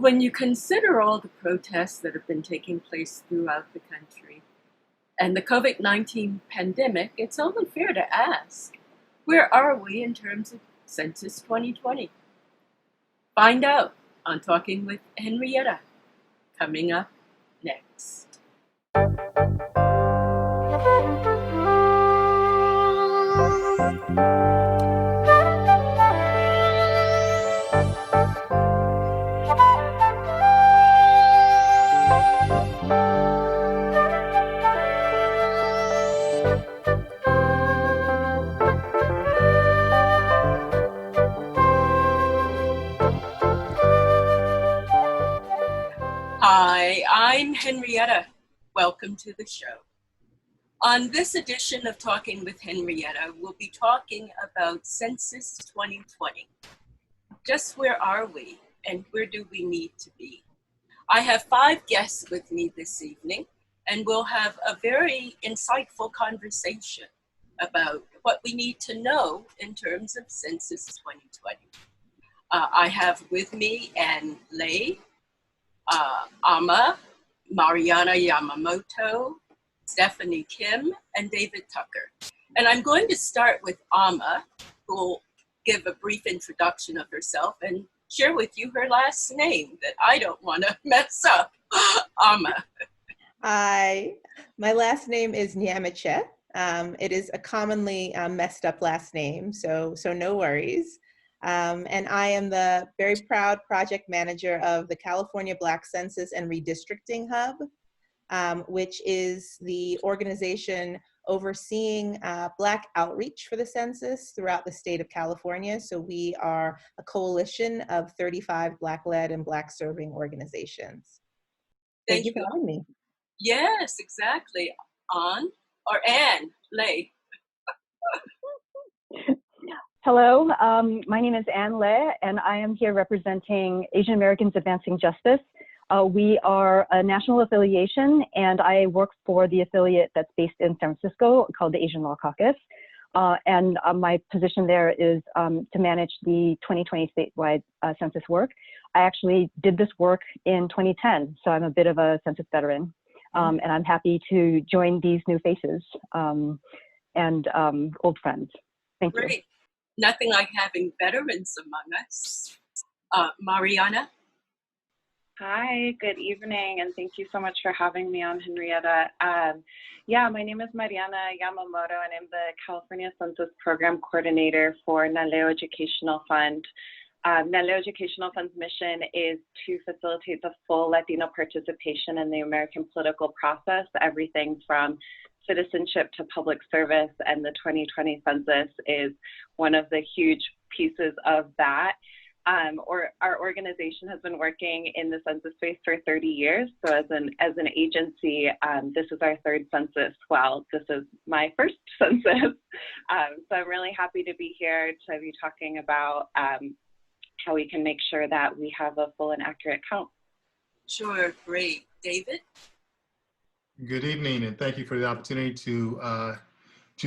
When you consider all the protests that have been taking place throughout the country and the COVID-19 pandemic, it's only fair to ask, where are we in terms of Census 2020? Find out on Talking with Henrietta, coming up next. Hi, I'm Henrietta. Welcome to the show. On this edition of Talking with Henrietta, we'll be talking about Census 2020. Just where are we and where do we need to be? I have 5 guests with me this evening, and we'll have a very insightful conversation about what we need to know in terms of Census 2020. I have with me Ann Lay, Ama, Mariana Yamamoto, Stephanie Kim, and David Tucker. And I'm going to start with Ama, who will give a brief introduction of herself and share with you her last name that I don't want to mess up. Ama. Hi, my last name is Nyamiche. It is a commonly messed up last name, so no worries. And I am the very proud project manager of the California Black Census and Redistricting Hub, which is the organization overseeing Black outreach for the census throughout the state of California. So we are a coalition of 35 Black-led and Black-serving organizations. Thank you for having me. Yes, exactly. Ann Lay. Hello, my name is Ann Lay, and I am here representing Asian Americans Advancing Justice. We are a national affiliation, and I work for the affiliate that's based in San Francisco called the Asian Law Caucus. And my position there is to manage the 2020 statewide census work. I actually did this work in 2010, so I'm a bit of a census veteran. And I'm happy to join these new faces and old friends. Thank you. Great. Nothing like having veterans among us. Mariana? Hi, good evening, and thank you so much for having me on, Henrietta. My name is Mariana Yamamoto, and I'm the California Census Program Coordinator for Naleo Educational Fund. Naleo Educational Fund's mission is to facilitate the full Latino participation in the American political process, everything from citizenship to public service, and the 2020 census is one of the huge pieces of that. Our organization has been working in the census space for 30 years. So as an agency, this is our 3rd census. Well, this is my 1st census. So I'm really happy to be here to be talking about how we can make sure that we have a full and accurate count. Sure, great. David? Good evening, and thank you for the opportunity to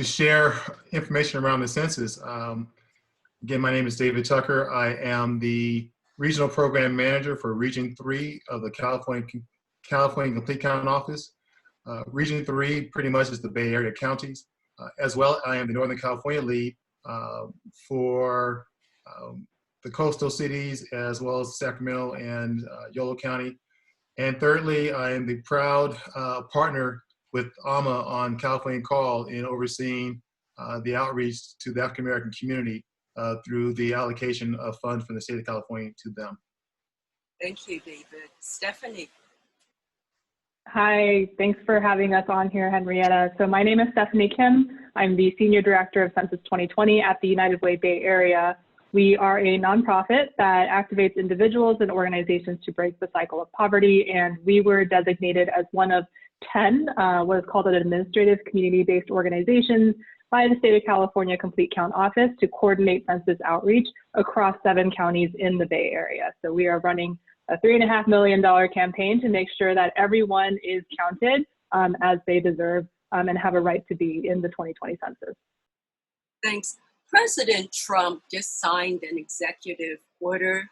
share information around the census. Again, my name is David Tucker. I am the Regional Program Manager for Region 3 of the California Complete Count Office. Region 3 pretty much is the Bay Area counties. As well, I am the Northern California lead for the coastal cities, as well as Sacramento and Yolo County. And thirdly, I am the proud partner with AMA on California Call in overseeing the outreach to the African American community through the allocation of funds from the state of California to them. Thank you, David. Stephanie. Hi, thanks for having us on here, Henrietta. So my name is Stephanie Kim. I'm the Senior Director of Census 2020 at the United Way Bay Area. We are a nonprofit that activates individuals and organizations to break the cycle of poverty, and we were designated as one of 10 what is called an administrative community-based organization by the State of California Complete Count Office to coordinate census outreach across 7 counties in the Bay Area. So we are running a $3.5 million campaign to make sure that everyone is counted as they deserve and have a right to be in the 2020 census. Thanks. President Trump just signed an executive order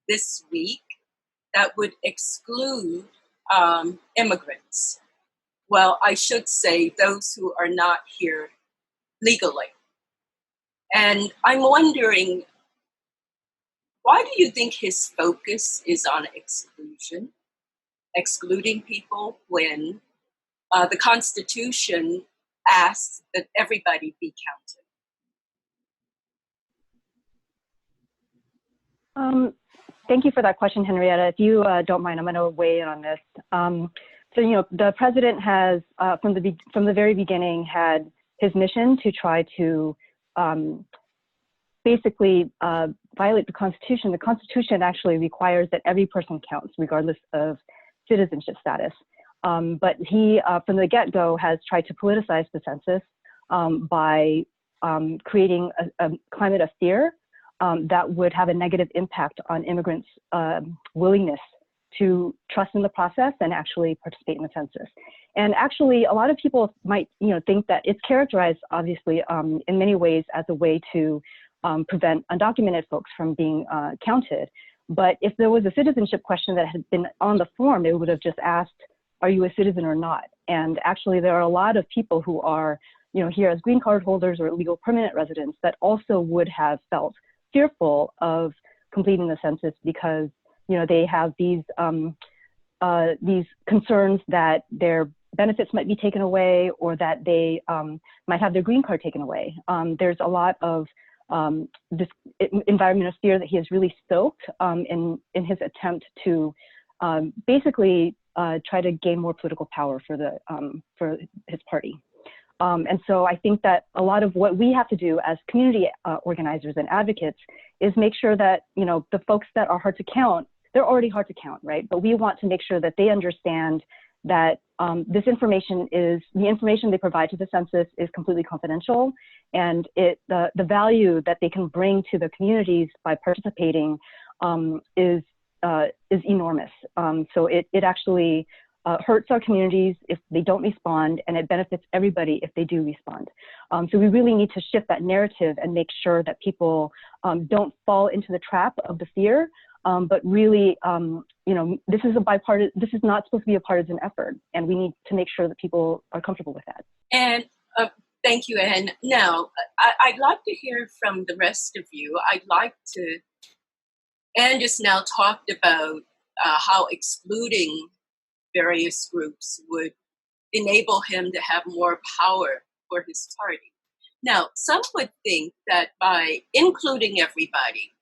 this week that would exclude immigrants. Well, I should say those who are not here legally. And I'm wondering, why do you think his focus is on excluding people when the Constitution asks that everybody be counted? Thank you for that question, Henrietta. If you don't mind, I'm going to weigh in on this. So, you know, the president has, from the very beginning, had his mission to try to basically violate the Constitution. The Constitution actually requires that every person counts, regardless of citizenship status. But he, from the get-go, has tried to politicize the census by creating a climate of fear that would have a negative impact on immigrants' willingness to trust in the process and actually participate in the census. And actually, a lot of people might, you know, think that it's characterized, obviously, in many ways as a way to prevent undocumented folks from being counted. But if there was a citizenship question that had been on the form, it would have just asked, are you a citizen or not? And actually, there are a lot of people who are, you know, here as green card holders or legal permanent residents that also would have felt fearful of completing the census because, you know, they have these concerns that their benefits might be taken away or that they might have their green card taken away. There's a lot of this environment of fear that he has really stoked in his attempt to basically try to gain more political power for his party. And so I think that a lot of what we have to do as community organizers and advocates is make sure that, you know, the folks that are hard to count, they're already hard to count, right? But we want to make sure that they understand that this information the information they provide to the census is completely confidential, and the value that they can bring to the communities by participating is enormous. So it actually hurts our communities if they don't respond, and it benefits everybody if they do respond. So we really need to shift that narrative and make sure that people don't fall into the trap of the fear, but really, you know, this is not supposed to be a partisan effort, and we need to make sure that people are comfortable with that. And thank you, Anne. Now, I'd like to hear from the rest of you. Anne just now talked about how excluding various groups would enable him to have more power for his party. Now, some would think that by including everybody,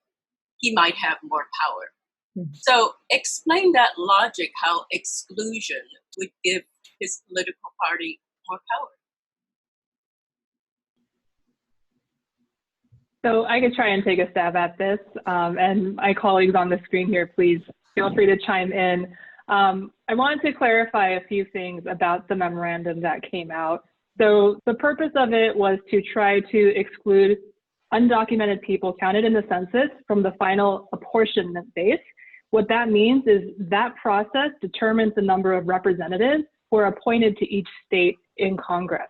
he might have more power. Mm-hmm. So explain that logic, how exclusion would give his political party more power. So I could try and take a stab at this, and my colleagues on the screen here, please feel free to chime in. I wanted to clarify a few things about the memorandum that came out. So the purpose of it was to try to exclude undocumented people counted in the census from the final apportionment base. What that means is that process determines the number of representatives who are appointed to each state in Congress.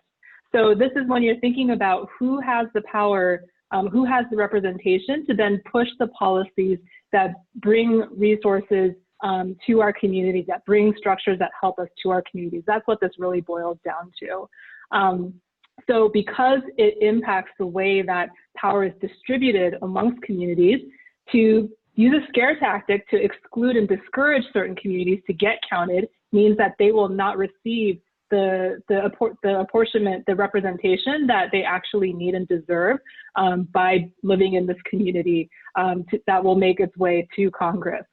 So this is when you're thinking about who has the power, who has the representation to then push the policies that bring resources to our communities, that bring structures that help us to our communities. That's what this really boils down to. So because it impacts the way that power is distributed amongst communities, to use a scare tactic to exclude and discourage certain communities to get counted means that they will not receive the apportionment, the representation that they actually need and deserve by living in this community that will make its way to Congress.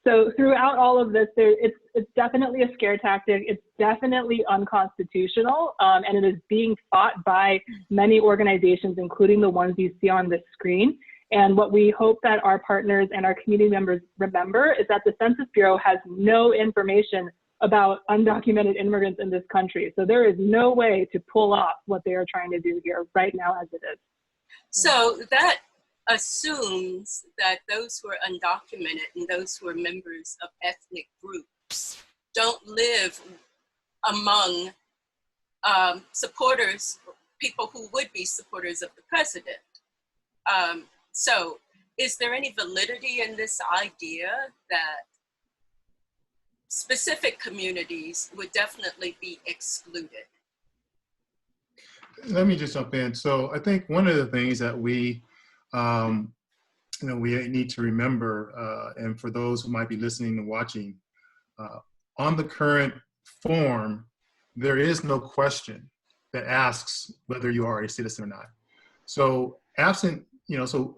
So throughout all of this, it's definitely a scare tactic. It's definitely unconstitutional, and it is being fought by many organizations, including the ones you see on this screen. And what we hope that our partners and our community members remember is that the Census Bureau has no information about undocumented immigrants in this country. So there is no way to pull off what they are trying to do here right now as it is. So that assumes that those who are undocumented and those who are members of ethnic groups don't live among supporters, people who would be supporters of the president. So is there any validity in this idea that specific communities would definitely be excluded. Let me just jump in. So I think one of the things that we we need to remember, and for those who might be listening and watching, on the current form, there is no question that asks whether you are a citizen or not. So absent, so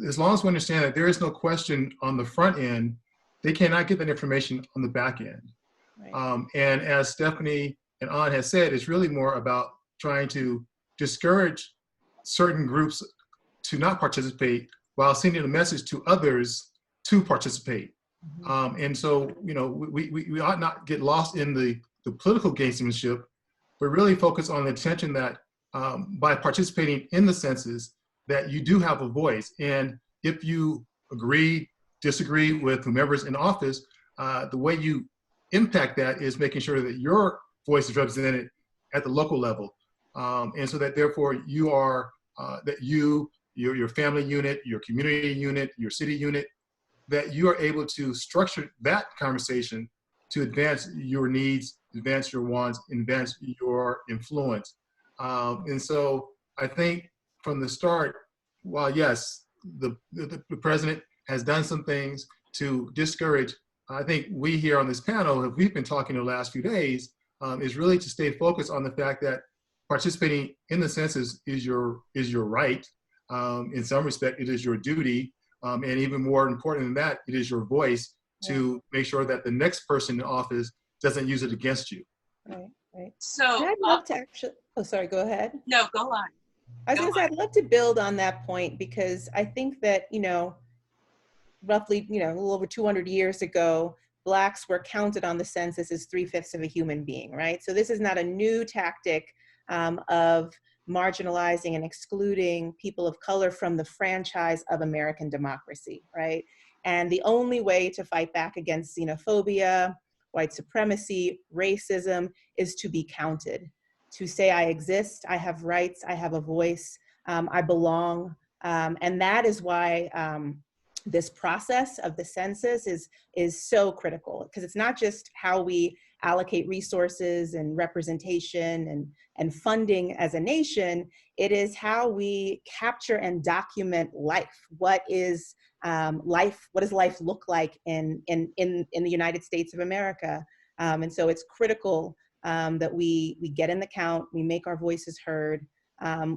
as long as we understand that there is no question on the front end, they cannot get that information on the back end. Right. And as Stephanie and Ann has said, it's really more about trying to discourage certain groups to not participate while sending a message to others to participate. Mm-hmm. And so, we ought not get lost in the political gamesmanship, but really focus on the intention that by participating in the census, that you do have a voice. And if you agree, disagree with whomever's in office, the way you impact that is making sure that your voice is represented at the local level. And so that therefore you are, that your family unit, your community unit, your city unit, that you are able to structure that conversation to advance your needs, advance your wants, advance your influence. And so I think from the start, while yes, the president has done some things to discourage, I think we here on this panel, we've been talking the last few days, is really to stay focused on the fact that participating in the census is your right. In some respect, it is your duty. And even more important than that, it is your voice to make sure that the next person in office doesn't use it against you. Right. So and I'd love to actually, oh, sorry, go ahead. No, go on. I was going to say, I'd love to build on that point because I think that, roughly, a little over 200 years ago, Blacks were counted on the census as 3/5 of a human being, right? So this is not a new tactic of marginalizing and excluding people of color from the franchise of American democracy, right? And the only way to fight back against xenophobia, white supremacy, racism is to be counted, to say I exist, I have rights, I have a voice, I belong. And that is why this process of the census is so critical, because it's not just how we allocate resources and representation and funding as a nation, it is how we capture and document life. What is life? What does life look like in the United States of America? And so it's critical that we get in the count, we make our voices heard,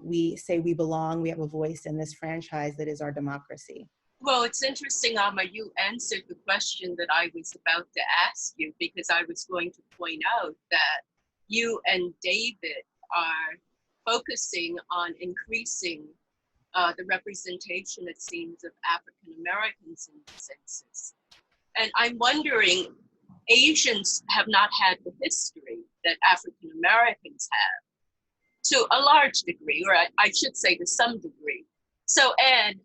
we say we belong, we have a voice in this franchise that is our democracy. Well, it's interesting, Alma, you answered the question that I was about to ask you, because I was going to point out that you and David are focusing on increasing the representation, it seems, of African Americans in the census. And I'm wondering, Asians have not had the history that African Americans have, to a large degree, or I should say to some degree. So, Ed,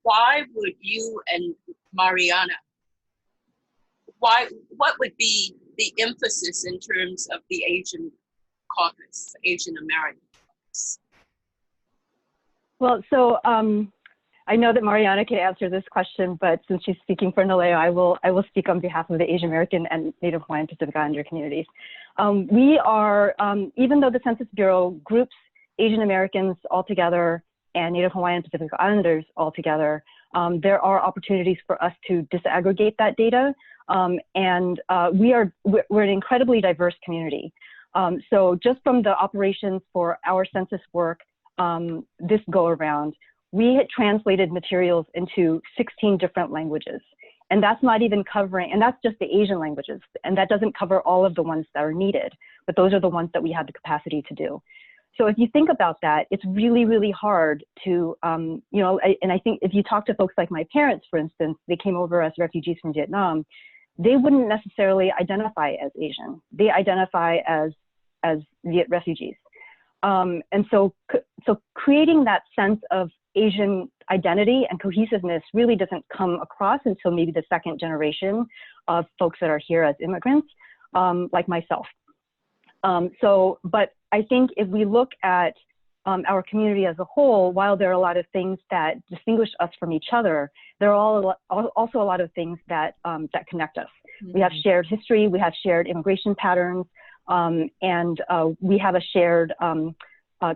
why would you and Mariana, what would be the emphasis in terms of the Asian caucus, Asian American caucus? Well, so I know that Mariana can answer this question, but since she's speaking for NALEO, I will speak on behalf of the Asian American and Native Hawaiian Pacific Islander communities. We are, even though the Census Bureau groups Asian Americans all together and Native Hawaiian Pacific Islanders all together, there are opportunities for us to disaggregate that data. And we're an incredibly diverse community. So just from the operations for our census work this go around, we had translated materials into 16 different languages. And that's not even covering, and that's just the Asian languages. And that doesn't cover all of the ones that are needed, but those are the ones that we had the capacity to do. So if you think about that, it's really, really hard to, and I think if you talk to folks like my parents, for instance, they came over as refugees from Vietnam, they wouldn't necessarily identify as Asian. They identify as Viet refugees. And so creating that sense of Asian identity and cohesiveness really doesn't come across until maybe the second generation of folks that are here as immigrants, like myself. But I think if we look at our community as a whole, while there are a lot of things that distinguish us from each other, there are also a lot of things that, that connect us. We have shared history, we have shared immigration patterns, and we have a shared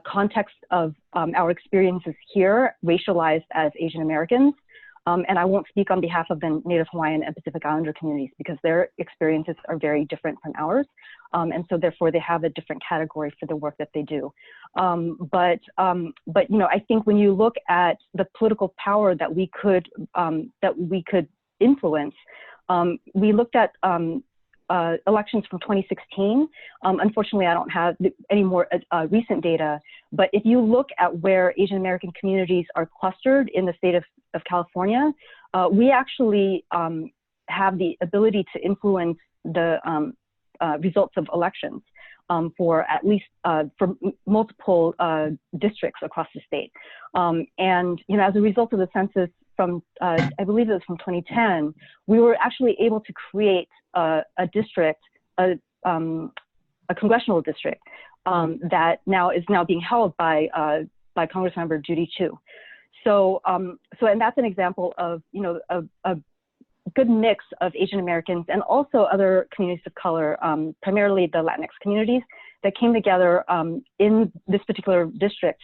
context of our experiences here, racialized as Asian Americans. And I won't speak on behalf of the Native Hawaiian and Pacific Islander communities because their experiences are very different from ours. And so therefore they have a different category for the work that they do. But you know, I think when you look at the political power that we could influence, we looked at elections from 2016. Unfortunately, I don't have any more recent data, but if you look at where Asian American communities are clustered in the state of California, we actually have the ability to influence the results of elections for at least for multiple districts across the state. And you know, as a result of the census from, I believe it was from 2010, we were actually able to create a district, a congressional district that is now being held by Congressmember Judy Chu. So, and that's an example of, you know, a good mix of Asian Americans and also other communities of color, primarily the Latinx communities, that came together in this particular district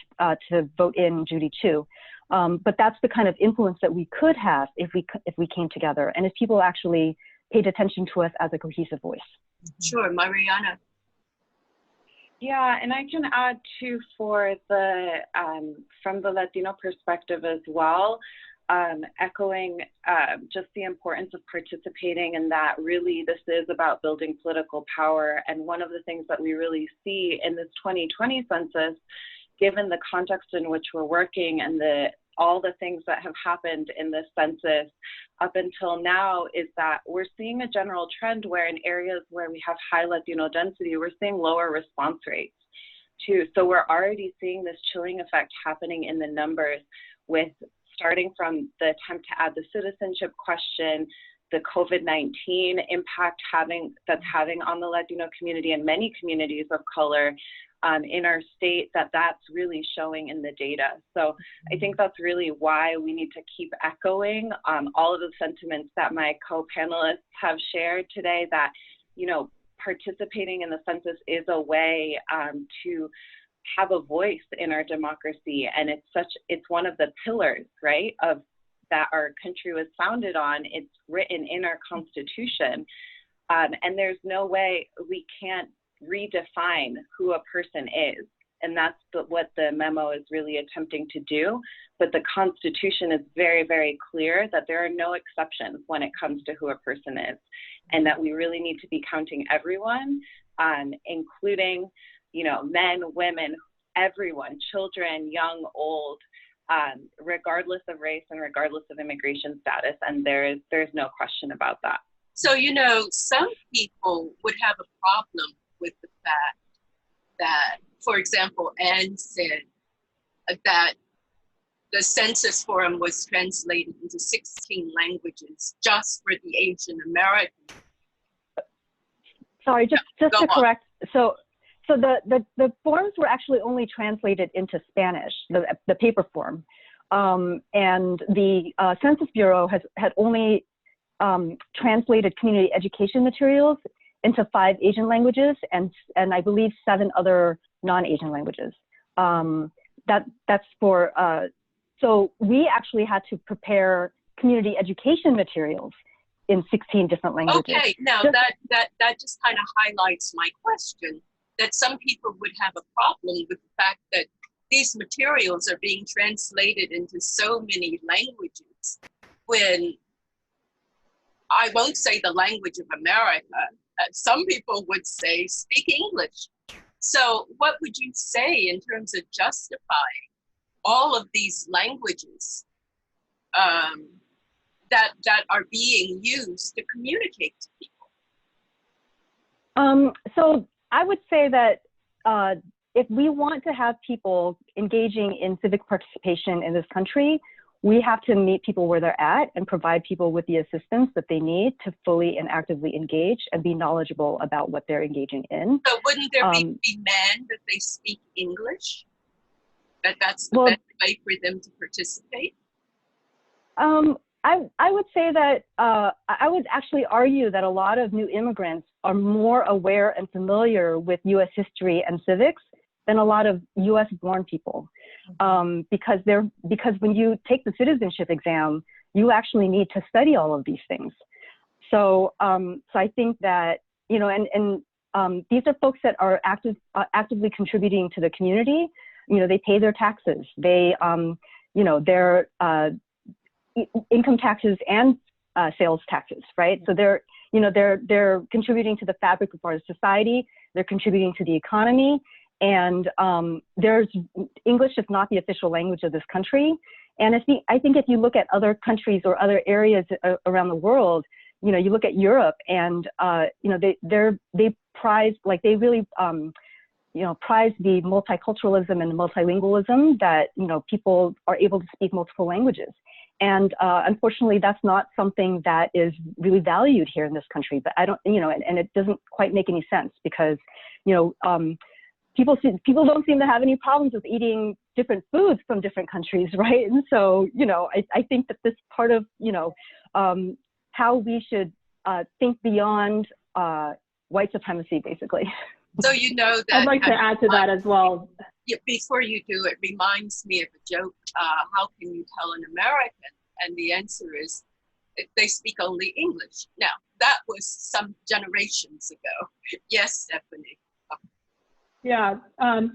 to vote in Judy Chu. But that's the kind of influence that we could have if we came together and if people actually paid attention to us as a cohesive voice. Sure, Mariana. Yeah, and I can add too for the from the Latino perspective as well, echoing just the importance of participating in that. Really, this is about building political power. And one of the things that we really see in this 2020 census, given the context in which we're working and all the things that have happened in this census up until now, is that we're seeing a general trend where in areas where we have high Latino density, we're seeing lower response rates too. So we're already seeing this chilling effect happening in the numbers, with starting from the attempt to add the citizenship question, the COVID-19 impact that's having on the Latino community and many communities of color in our state, that's really showing in the data. So I think that's really why we need to keep echoing all of the sentiments that my co-panelists have shared today, that, you know, participating in the census is a way to have a voice in our democracy. And it's one of the pillars, right, of that our country was founded on. It's written in our Constitution. And there's no way we can't redefine who a person is. And that's what the memo is really attempting to do. But the Constitution is very, very clear that there are no exceptions when it comes to who a person is, and that we really need to be counting everyone, including, you know, men, women, everyone, children, young, old, regardless of race and regardless of immigration status. And there's no question about that. So, you know, some people would have a problem with the fact that, for example, Anne said that the census form was translated into 16 languages just for the Asian American. Sorry, just to on. correct. So the forms were actually only translated into Spanish, the paper form. And the Census Bureau had only translated community education materials into 5 Asian languages and I believe 7 other non-Asian languages. That's for, so we actually had to prepare community education materials in 16 different languages. Okay, now that just kind of highlights my question, that some people would have a problem with the fact that these materials are being translated into so many languages, when I won't say the language of America, some people would say speak English. So what would you say in terms of justifying all of these languages that are being used to communicate to people? So I would say that if we want to have people engaging in civic participation in this country, we have to meet people where they're at and provide people with the assistance that they need to fully and actively engage and be knowledgeable about what they're engaging in. So wouldn't there be demand that they speak English? That's the best way for them to participate? I would say that I would actually argue that a lot of new immigrants are more aware and familiar with U.S. history and civics than a lot of U.S. born people, because when you take the citizenship exam, you actually need to study all of these things. So I think that, you know, and these are folks that are actively contributing to the community. You know, they pay their taxes. They, you know, their income taxes and sales taxes, right? So they're, you know, they're contributing to the fabric of our society. They're contributing to the economy. And English is not the official language of this country. And I think if you look at other countries or other areas around the world, you know, you look at Europe and, you know, they prize, like they really, you know, prize the multiculturalism and multilingualism that, you know, people are able to speak multiple languages. And unfortunately, that's not something that is really valued here in this country. But I don't, you know, and it doesn't quite make any sense because, you know, people don't seem to have any problems with eating different foods from different countries, right? And so, you know, I think that this part of, you know, how we should think beyond white supremacy, basically. So you know that I'd like to add to that as well. Before you do, it reminds me of a joke. How can you tell an American? And the answer is, they speak only English. Now, that was some generations ago. Yes, Stephanie. Yeah.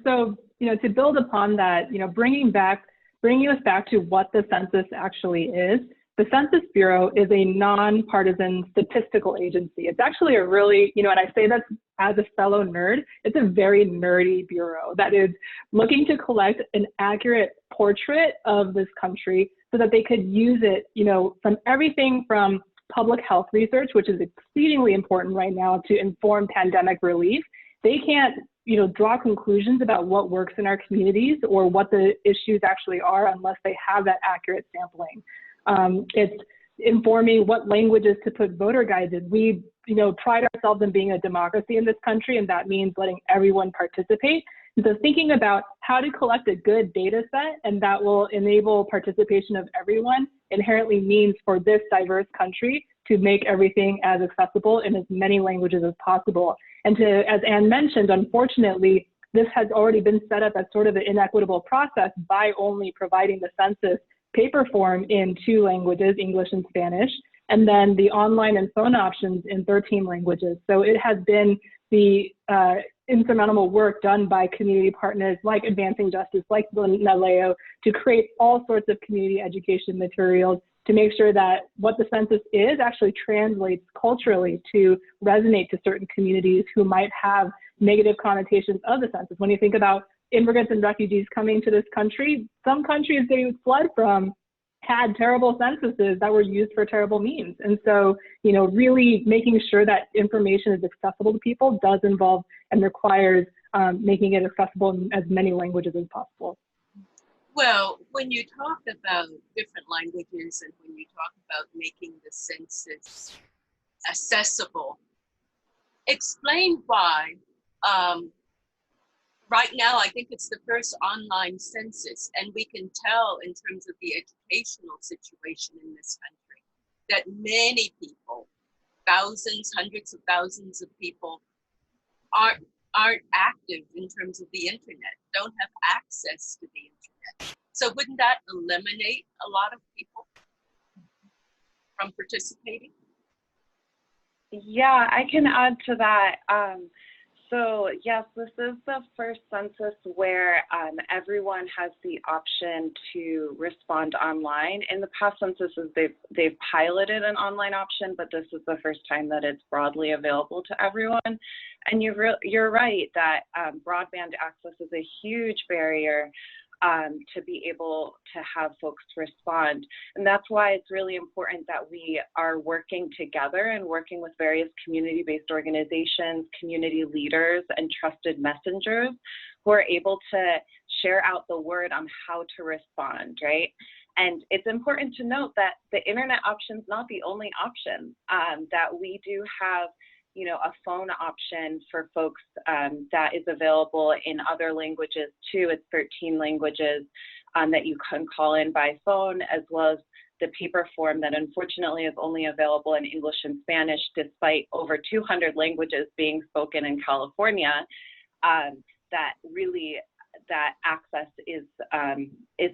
So, you know, to build upon that, you know, bringing us back to what the census actually is. The Census Bureau is a nonpartisan statistical agency. It's actually a really, you know, and I say that as a fellow nerd, it's a very nerdy bureau that is looking to collect an accurate portrait of this country so that they could use it, you know, from everything from public health research, which is exceedingly important right now to inform pandemic relief. They can't, you know, draw conclusions about what works in our communities or what the issues actually are unless they have that accurate sampling. It's informing what languages to put voter guides in. We, you know, pride ourselves in being a democracy in this country, and that means letting everyone participate. And so thinking about how to collect a good data set and that will enable participation of everyone inherently means for this diverse country to make everything as accessible in as many languages as possible. And to, as Anne mentioned, unfortunately, this has already been set up as sort of an inequitable process by only providing the census paper form in 2 languages, English and Spanish, and then the online and phone options in 13 languages. So it has been the insurmountable work done by community partners like Advancing Justice, like NALEO, to create all sorts of community education materials to make sure that what the census is actually translates culturally to resonate to certain communities who might have negative connotations of the census. When you think about immigrants and refugees coming to this country, some countries they fled from had terrible censuses that were used for terrible means. And so, you know, really making sure that information is accessible to people does involve and requires making it accessible in as many languages as possible. Well, when you talk about different languages and when you talk about making the census accessible, explain why right now, I think it's the first online census, and we can tell in terms of the educational situation in this country that many people, thousands, hundreds of thousands of people aren't active in terms of the internet, don't have access to the internet. So wouldn't that eliminate a lot of people from participating? Yeah, I can add to that. So yes, this is the first census where everyone has the option to respond online. In the past censuses, they've piloted an online option, but this is the first time that it's broadly available to everyone. And you're right that broadband access is a huge barrier to be able to have folks respond. And that's why it's really important that we are working together and working with various community-based organizations, community leaders, and trusted messengers who are able to share out the word on how to respond, right? And it's important to note that the internet option is not the only option, that we do have a phone option for folks that is available in other languages too. It's 13 languages that you can call in by phone, as well as the paper form that unfortunately is only available in English and Spanish, despite over 200 languages being spoken in California, that really that access is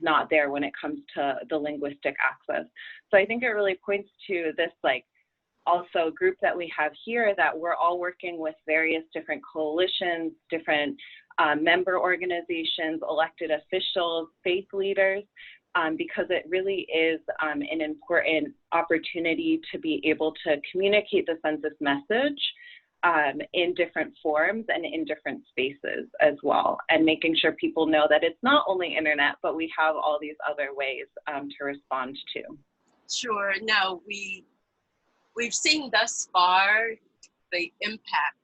not there when it comes to the linguistic access. So I think it really points to this also group that we have here, that we're all working with various different coalitions, different member organizations, elected officials, faith leaders, because it really is an important opportunity to be able to communicate the census message in different forms and in different spaces as well, and making sure people know that it's not only internet, but we have all these other ways to respond to. Sure. Now, we've seen thus far the impact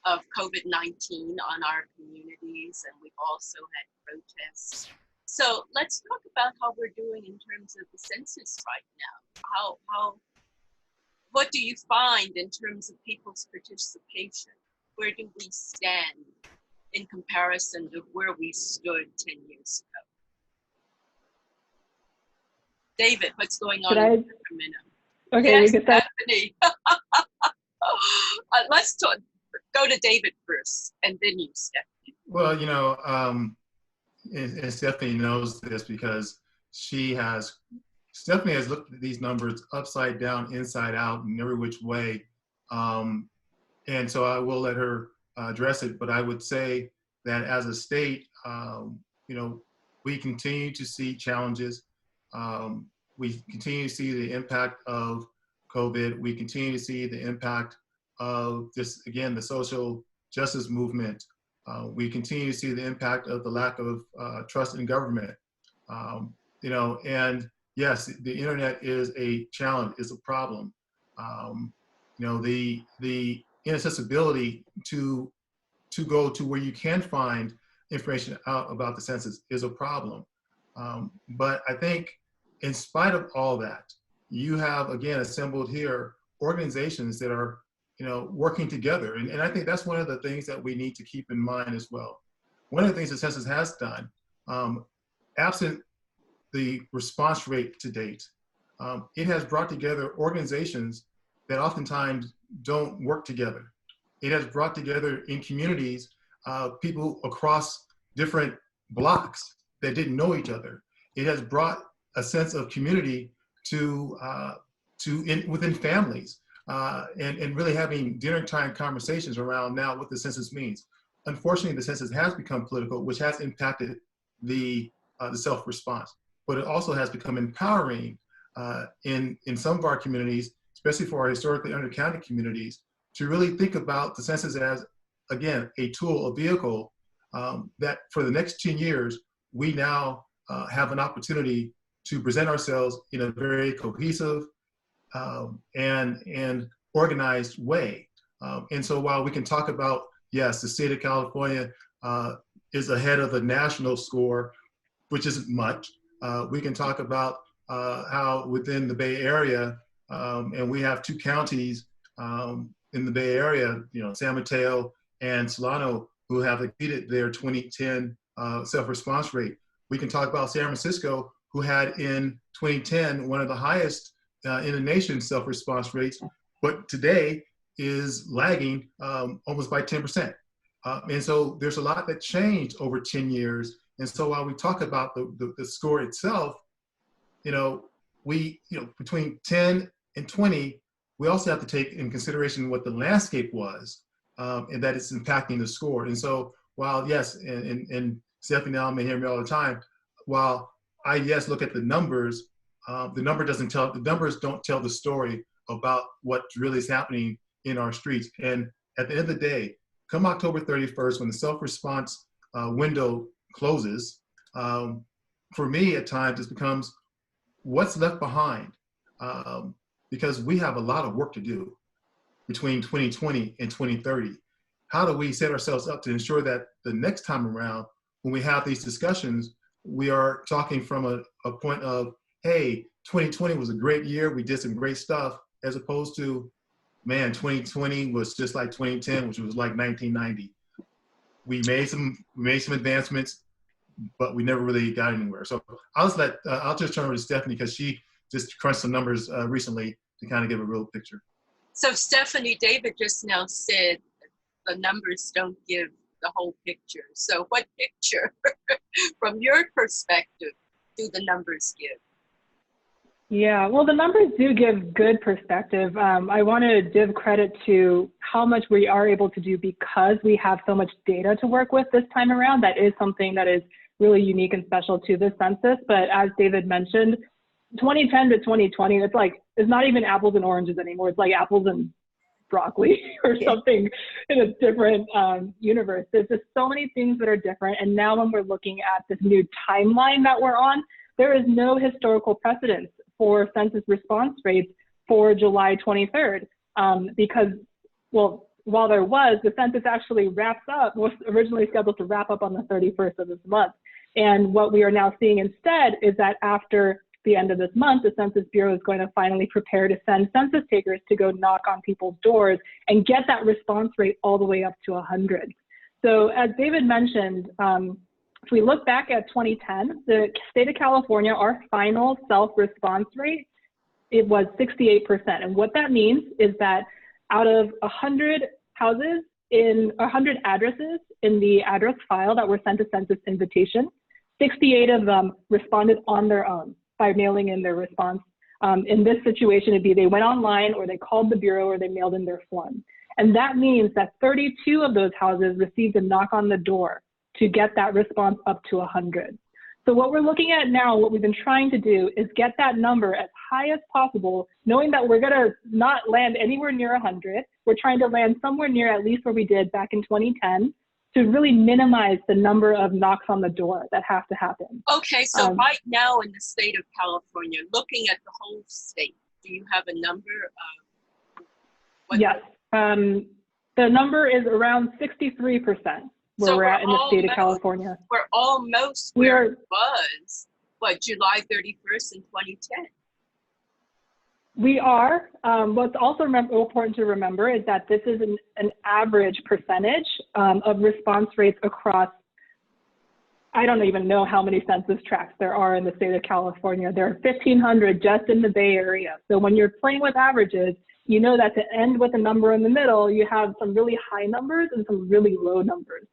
of COVID-19 on our communities, and we've also had protests. So let's talk about how we're doing in terms of the census right now. What do you find in terms of people's participation? Where do we stand in comparison to where we stood 10 years ago? David, what's going on in Sacramento? Okay, yes, we get that. Stephanie. Let's go to David first, and then you, Stephanie. Well, and Stephanie knows this because Stephanie has looked at these numbers upside down, inside out, in every which way. And so I will let her address it, but I would say that as a state, we continue to see challenges. We continue to see the impact of COVID. We continue to see the impact of this, again, the social justice movement. We continue to see the impact of the lack of trust in government. And yes, the internet is a challenge, is a problem. The inaccessibility to go to where you can find information out about the census is a problem. But I think in spite of all that, you have, again, assembled here organizations that are, working together. And I think that's one of the things that we need to keep in mind as well. One of the things the census has done, absent the response rate to date, it has brought together organizations that oftentimes don't work together. It has brought together in communities people across different blocks that didn't know each other. It has brought a sense of community within families, and really having dinner time conversations around now what the census means. Unfortunately, the census has become political, which has impacted the self-response, but it also has become empowering in some of our communities, especially for our historically undercounted communities, to really think about the census as, again, a tool, a vehicle that for the next 10 years, we now have an opportunity to present ourselves in a very cohesive and organized way. And so while we can talk about, yes, the state of California is ahead of the national score, which isn't much, we can talk about how within the Bay Area, and we have two counties in the Bay Area, San Mateo and Solano, who have exceeded their 2010 self-response rate. We can talk about San Francisco, who had in 2010 one of the highest in the nation self-response rates, but today is lagging almost by 10%. And so there's a lot that changed over 10 years. And so while we talk about the score itself, between 10 and 20, we also have to take in consideration what the landscape was, and that it's impacting the score. And so while, yes, and Stephanie now may hear me all the time, while I, yes, look at the numbers, the numbers don't tell the story about what really is happening in our streets. And at the end of the day, come October 31st, when the self-response window closes, for me at times it becomes what's left behind, because we have a lot of work to do between 2020 and 2030. How do we set ourselves up to ensure that the next time around, when we have these discussions, we are talking from a point of, hey, 2020 was a great year, we did some great stuff, as opposed to, man, 2020 was just like 2010, which was like 1990. We made some advancements, but we never really got anywhere. So I'll just turn over to Stephanie because she just crunched some numbers recently to kind of give a real picture. So Stephanie, David just now said the numbers don't give the whole picture. So what picture, from your perspective, do the numbers give? Yeah, well, the numbers do give good perspective. I want to give credit to how much we are able to do because we have so much data to work with this time around. That is something that is really unique and special to the census. But as David mentioned, 2010 to 2020, it's not even apples and oranges anymore. It's like apples and broccoli or something in a different universe. There's just so many things that are different. And now when we're looking at this new timeline that we're on, there is no historical precedence for census response rates for July 23rd, because, well, while there was, the census actually was originally scheduled to wrap up on the 31st of this month. And what we are now seeing instead is that after the end of this month, the Census Bureau is going to finally prepare to send census takers to go knock on people's doors and get that response rate all the way up to 100. So as David mentioned, if we look back at 2010, the state of California, our final self-response rate, it was 68%. And what that means is that out of 100 houses in 100 addresses in the address file that were sent a census invitation, 68 of them responded on their own by mailing in their response. In this situation, it'd be they went online or they called the Bureau or they mailed in their form. And that means that 32 of those houses received a knock on the door to get that response up to 100. So what we're looking at now, what we've been trying to do is get that number as high as possible, knowing that we're gonna not land anywhere near 100. We're trying to land somewhere near at least where we did back in 2010 to really minimize the number of knocks on the door that have to happen. Okay, so right now in the state of California, looking at the whole state, do you have a number? Yes, the number is around 63%. Where we're at in the state of California. We're almost where it was, July 31st in 2010. We are. What's also important to remember is that this is an average percentage of response rates across, I don't even know how many census tracts there are in the state of California. There are 1,500 just in the Bay Area. So when you're playing with averages, you know that to end with a number in the middle, you have some really high numbers and some really low numbers.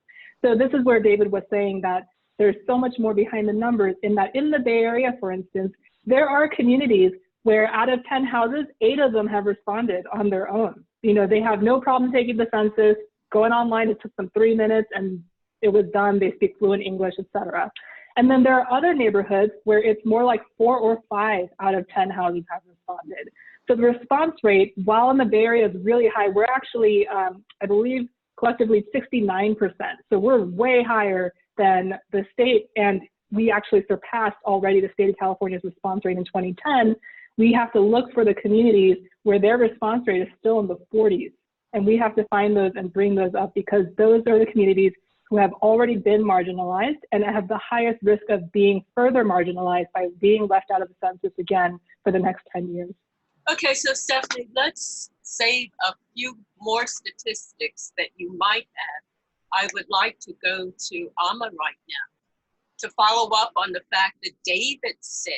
So this is where David was saying that there's so much more behind the numbers in that in the Bay Area, for instance, there are communities where out of 10 houses, 8 of them have responded on their own. You know, they have no problem taking the census, going online, it took them 3 minutes and it was done. They speak fluent English, etc. And then there are other neighborhoods where it's more like 4 or 5 out of 10 houses have responded. So the response rate, while in the Bay Area is really high, we're actually, I believe, collectively 69%. So we're way higher than the state, and we actually surpassed already the state of California's response rate in 2010. We have to look for the communities where their response rate is still in the 40s, and we have to find those and bring those up because those are the communities who have already been marginalized and have the highest risk of being further marginalized by being left out of the census again for the next 10 years. Okay, so Stephanie, let's save a few more statistics that you might have. I would like to go to Amma right now to follow up on the fact that David said,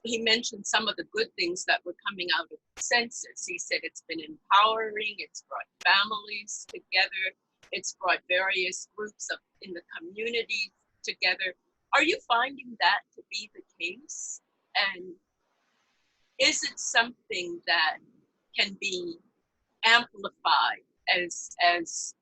he mentioned some of the good things that were coming out of the census. He said it's been empowering, it's brought families together, it's brought various groups in the community together. Are you finding that to be the case? And is it something that can be amplified as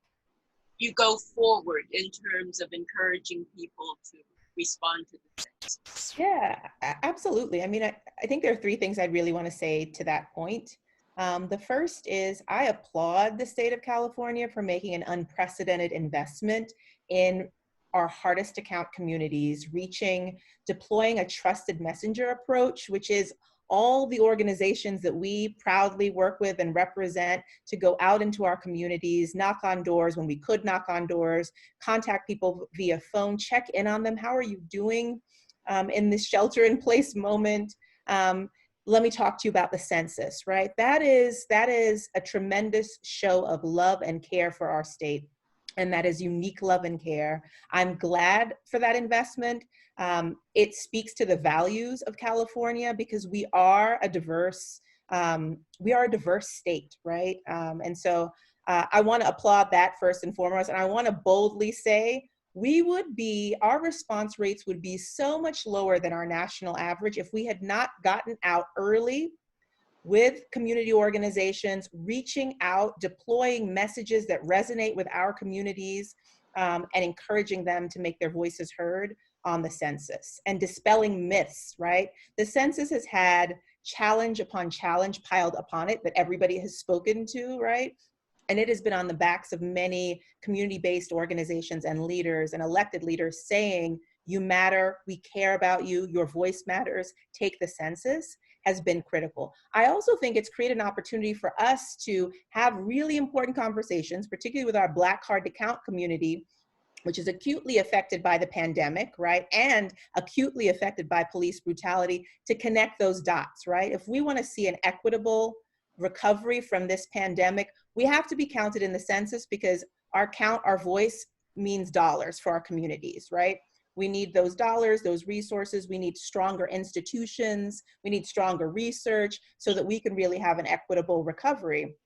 you go forward in terms of encouraging people to respond to the census? Yeah, absolutely. I mean, I think there are 3 things I'd really want to say to that point. The first is I applaud the state of California for making an unprecedented investment in our hardest to count communities, deploying a trusted messenger approach, which is all the organizations that we proudly work with and represent to go out into our communities, knock on doors when we could knock on doors, contact people via phone, check in on them. How are you doing in this shelter in place moment? Let me talk to you about the census, right? That is a tremendous show of love and care for our state. and that is unique love and care. I'm glad for that investment. It speaks to the values of California because we are a diverse state, right? And so I want to applaud that first and foremost. And I want to boldly say our response rates would be so much lower than our national average if we had not gotten out early with community organizations, reaching out, deploying messages that resonate with our communities, and encouraging them to make their voices heard on the census and dispelling myths, right? The census has had challenge upon challenge piled upon it that everybody has spoken to, right? And it has been on the backs of many community-based organizations and leaders and elected leaders saying, you matter, we care about you, your voice matters, take the census, has been critical. I also think it's created an opportunity for us to have really important conversations, particularly with our Black hard to count community, which is acutely affected by the pandemic, right? And acutely affected by police brutality, to connect those dots, right? If we want to see an equitable recovery from this pandemic, we have to be counted in the census because our voice means dollars for our communities, right? We need those dollars, those resources. We need stronger institutions. We need stronger research so that we can really have an equitable recovery.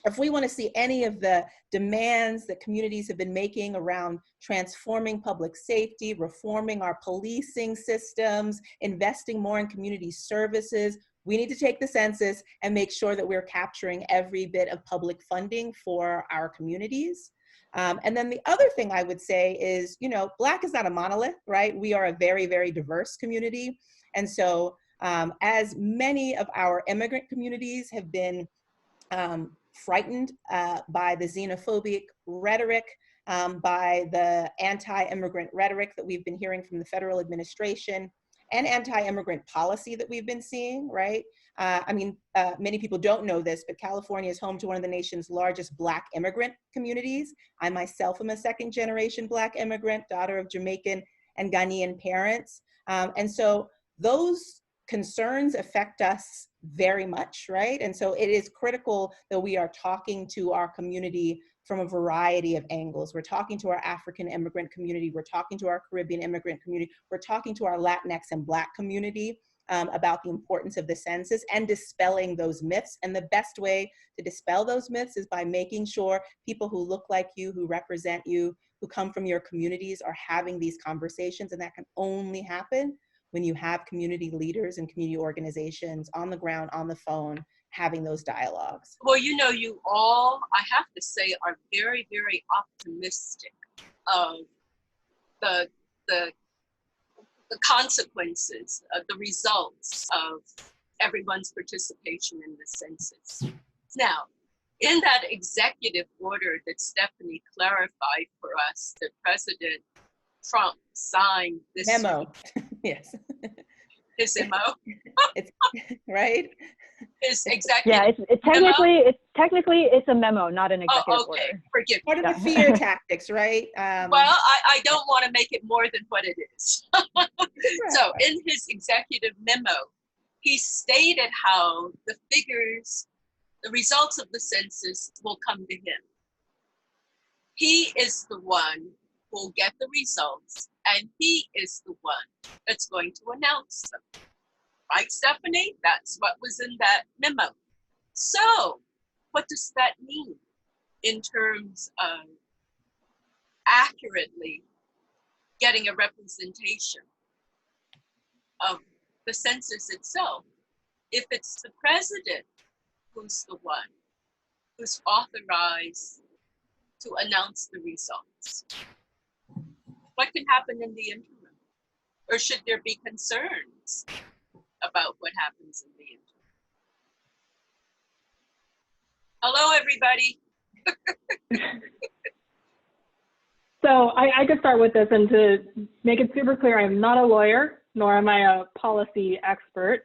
If we want to see any of the demands that communities have been making around transforming public safety, reforming our policing systems, investing more in community services, we need to take the census and make sure that we're capturing every bit of public funding for our communities. And then the other thing I would say is, Black is not a monolith, right? We are a very, very diverse community. And so as many of our immigrant communities have been frightened by the xenophobic rhetoric, by the anti-immigrant rhetoric that we've been hearing from the federal administration, and anti-immigrant policy that we've been seeing, right? Many people don't know this, but California is home to one of the nation's largest Black immigrant communities. I myself am a second-generation Black immigrant, daughter of Jamaican and Ghanaian parents. And so those concerns affect us very much, right? And so it is critical that we are talking to our community from a variety of angles. We're talking to our African immigrant community, we're talking to our Caribbean immigrant community, we're talking to our Latinx and Black community about the importance of the census and dispelling those myths. And the best way to dispel those myths is by making sure people who look like you, who represent you, who come from your communities are having these conversations. And that can only happen when you have community leaders and community organizations on the ground, on the phone, having those dialogues. Well, you all, I have to say, are very, very optimistic of the consequences, of the results of everyone's participation in the census. Now, in that executive order that Stephanie clarified for us, that President Trump signed this memo. Yes. His memo. It's right. His executive. Yeah, it's technically a memo, not an executive order. Forgive me. Part of the fear tactics, right? Well, I don't want to make it more than what it is. So in his executive memo, he stated how the results of the census will come to him. He is the one who will get the results, and he is the one that's going to announce them. Right, Stephanie? That's what was in that memo. So what does that mean in terms of accurately getting a representation of the census itself? If it's the president who's the one who's authorized to announce the results, what can happen in the interim? Or should there be concerns about what happens in the interim? Hello, everybody. So I could start with this, and to make it super clear, I am not a lawyer, nor am I a policy expert.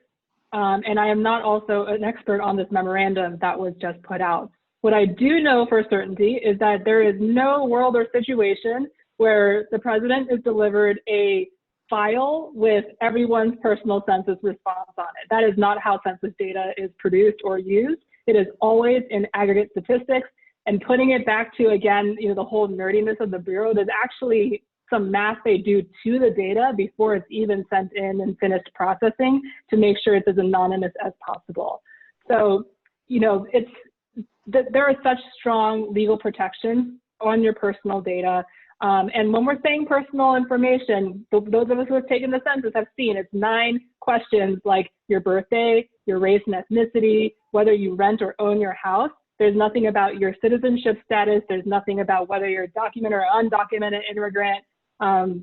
And I am not also an expert on this memorandum that was just put out. What I do know for certainty is that there is no world or situation where the president is delivered a file with everyone's personal census response on it. That is not how census data is produced or used. It is always in aggregate statistics, And putting it back to, again, the whole nerdiness of the Bureau, there's actually some math they do to the data before it's even sent in and finished processing to make sure it's as anonymous as possible. So, there are such strong legal protections on your personal data. And when we're saying personal information, those of us who have taken the census have seen it's 9 questions like your birthday, your race and ethnicity, whether you rent or own your house. There's nothing about your citizenship status. There's nothing about whether you're a documented or undocumented immigrant.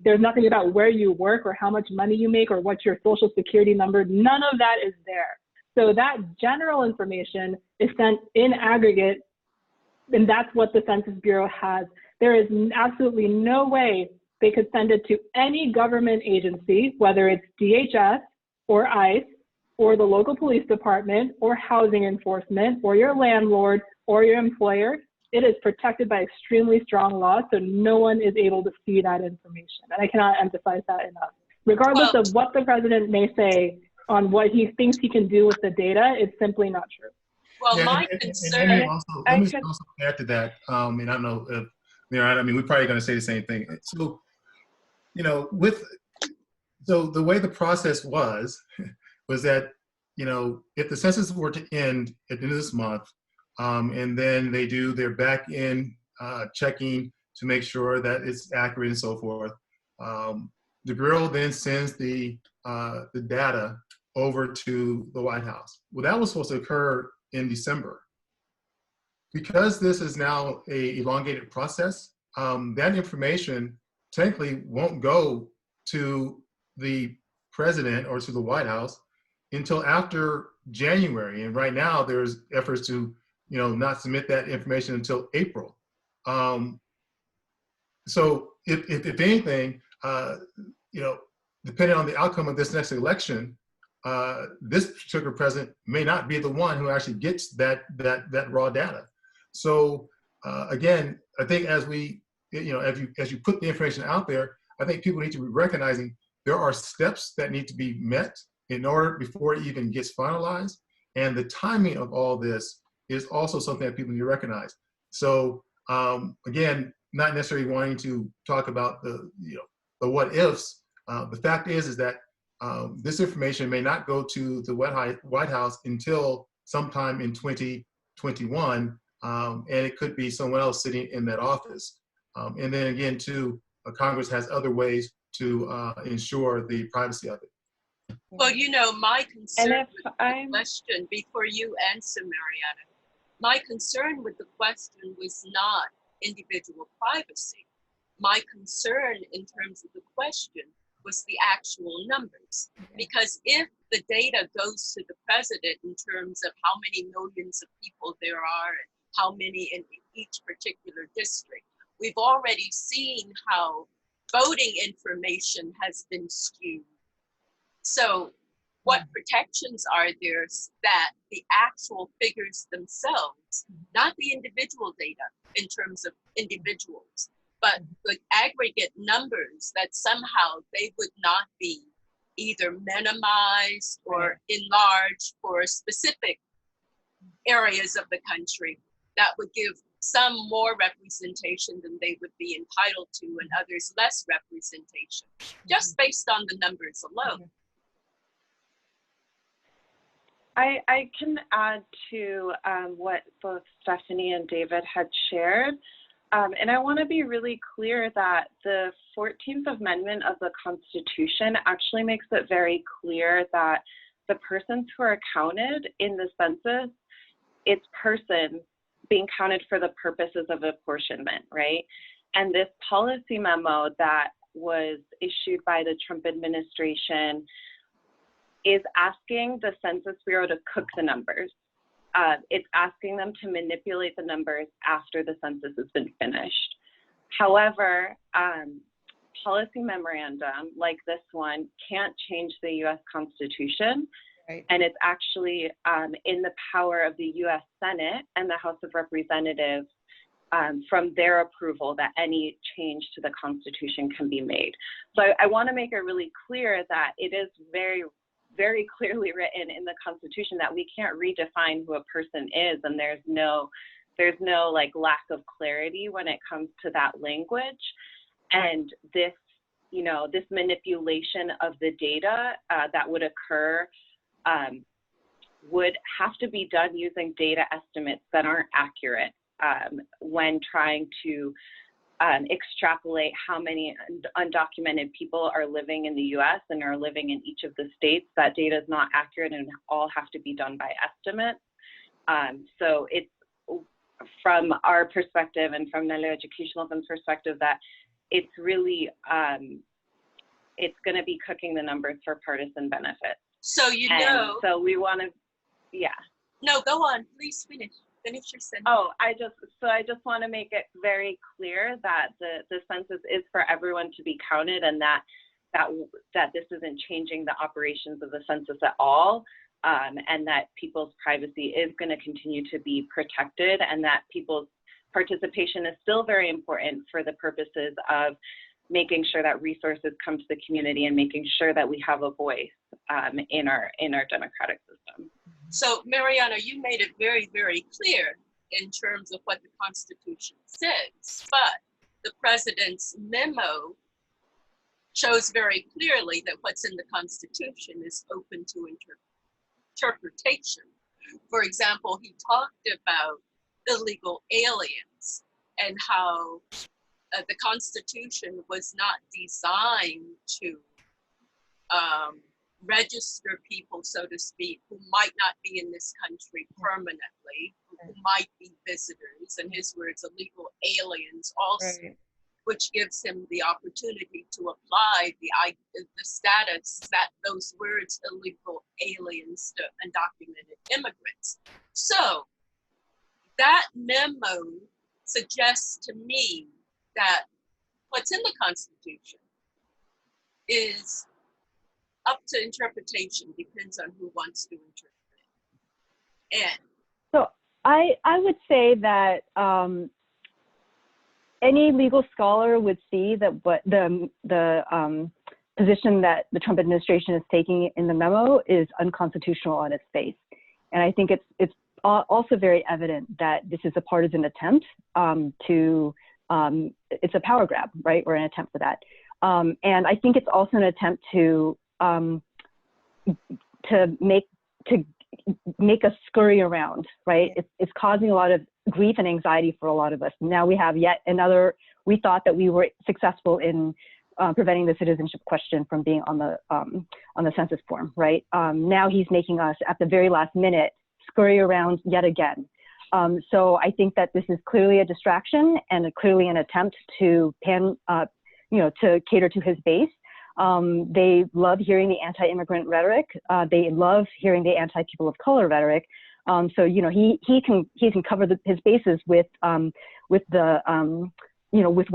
There's nothing about where you work or how much money you make or what's your social security number. None of that is there. So that general information is sent in aggregate, and that's what the Census Bureau has. There is absolutely no way they could send it to any government agency, whether it's DHS or ICE or the local police department or housing enforcement or your landlord or your employer. It is protected by extremely strong laws, so no one is able to see that information. And I cannot emphasize that enough. Regardless of what the president may say on what he thinks he can do with the data, it's simply not true. Well, my concern... Let me also add to that, and I don't know if, we're probably going to say the same thing. So, so the way the process was that, if the census were to end at the end of this month, and then they do their back end checking to make sure that it's accurate and so forth, the Bureau then sends the data over to the White House. Well, that was supposed to occur in December. Because this is now a elongated process, that information technically won't go to the president or to the White House until after January. And right now there's efforts to, not submit that information until April. So if anything, depending on the outcome of this next election, this particular president may not be the one who actually gets that raw data. So again, I think as we, as you put the information out there, I think people need to be recognizing there are steps that need to be met in order before it even gets finalized. And the timing of all this is also something that people need to recognize. So again, not necessarily wanting to talk about the what ifs. The fact is that this information may not go to the White House until sometime in 2021, and it could be someone else sitting in that office. And then again, too, Congress has other ways to ensure the privacy of it. Well, my concern with the question, before you answer, Mariana, my concern with the question was not individual privacy. My concern in terms of the question was the actual numbers. Because if the data goes to the president in terms of how many millions of people there are and how many in each particular district, we've already seen how voting information has been skewed. So what protections are there that the actual figures themselves, not the individual data in terms of individuals, but the aggregate numbers, that somehow they would not be either minimized or enlarged for specific areas of the country that would give some more representation than they would be entitled to and others less representation, just based on the numbers alone. I can add to what both Stephanie and David had shared. And I want to be really clear that the 14th Amendment of the Constitution actually makes it very clear that the persons who are counted in the census, it's persons being counted for the purposes of apportionment, right? And this policy memo that was issued by the Trump administration is asking the Census Bureau to cook the numbers. It's asking them to manipulate the numbers after the census has been finished. However, policy memorandum like this one can't change the US Constitution. Right. And it's actually in the power of the US Senate and the House of Representatives from their approval that any change to the Constitution can be made. So I want to make it really clear that it is very, very clearly written in the Constitution that we can't redefine who a person is, and there's no there's no like lack of clarity when it comes to that language. And this, you know, this manipulation of the data that would occur would have to be done using data estimates that aren't accurate when trying to extrapolate how many undocumented people are living in the US and are living in each of the states. That data is not accurate and all have to be done by estimate. So it's from our perspective and from the Educational Fund's perspective that it's really, it's going to be cooking the numbers for partisan benefits. So you and know. So we want to, yeah. No, go on, please finish your sentence. Oh, I just want to make it very clear that the census is for everyone to be counted, and that this isn't changing the operations of the census at all, and that people's privacy is going to continue to be protected, and that people's participation is still very important for the purposes of making sure that resources come to the community and making sure that we have a voice in our democratic system. So, Mariana, you made it very, very clear in terms of what the Constitution says, but the president's memo shows very clearly that what's in the Constitution is open to interpretation. For example, he talked about illegal aliens and how the Constitution was not designed to register people, so to speak, who might not be in this country permanently, who might be visitors, and his words, illegal aliens also, right, which gives him the opportunity to apply the status that those words, illegal aliens to undocumented immigrants. So that memo suggests to me that what's in the Constitution is up to interpretation, depends on who wants to interpret it. And so I would say that any legal scholar would see that what the position that the Trump administration is taking in the memo is unconstitutional on its face. And I think it's also very evident that this is a partisan attempt it's a power grab, right, or an attempt for that. And I think it's also an attempt to make us scurry around, right? It's causing a lot of grief and anxiety for a lot of us. Now we have yet another. We thought that we were successful in preventing the citizenship question from being on the census form, right? Now he's making us at the very last minute scurry around yet again. So I think that this is clearly a distraction and clearly an attempt to to cater to his base. They love hearing the anti-immigrant rhetoric. They love hearing the anti-people of color rhetoric. So he can cover his bases with what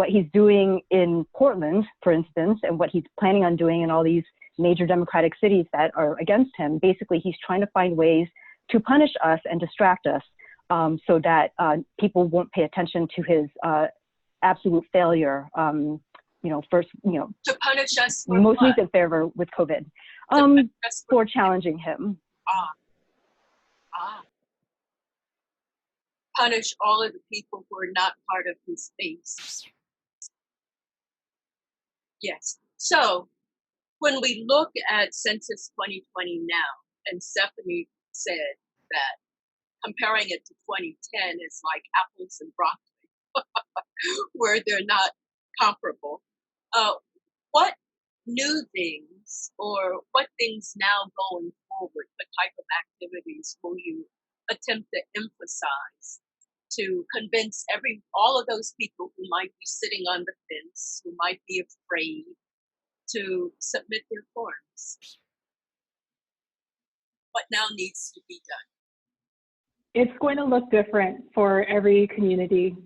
he's doing in Portland, for instance, and what he's planning on doing in all these major Democratic cities that are against him. Basically, he's trying to find ways to punish us and distract us, so that people won't pay attention to his absolute failure. To punish us for most what? recent favor with COVID, for challenging him. Punish all of the people who are not part of his base. Yes. So when we look at Census 2020 now, and Stephanie said that comparing it to 2010 is like apples and broccoli, where they're not comparable. What new things or what things now going forward, what type of activities will you attempt to emphasize to convince all of those people who might be sitting on the fence, who might be afraid to submit their forms? What now needs to be done? It's going to look different for every community.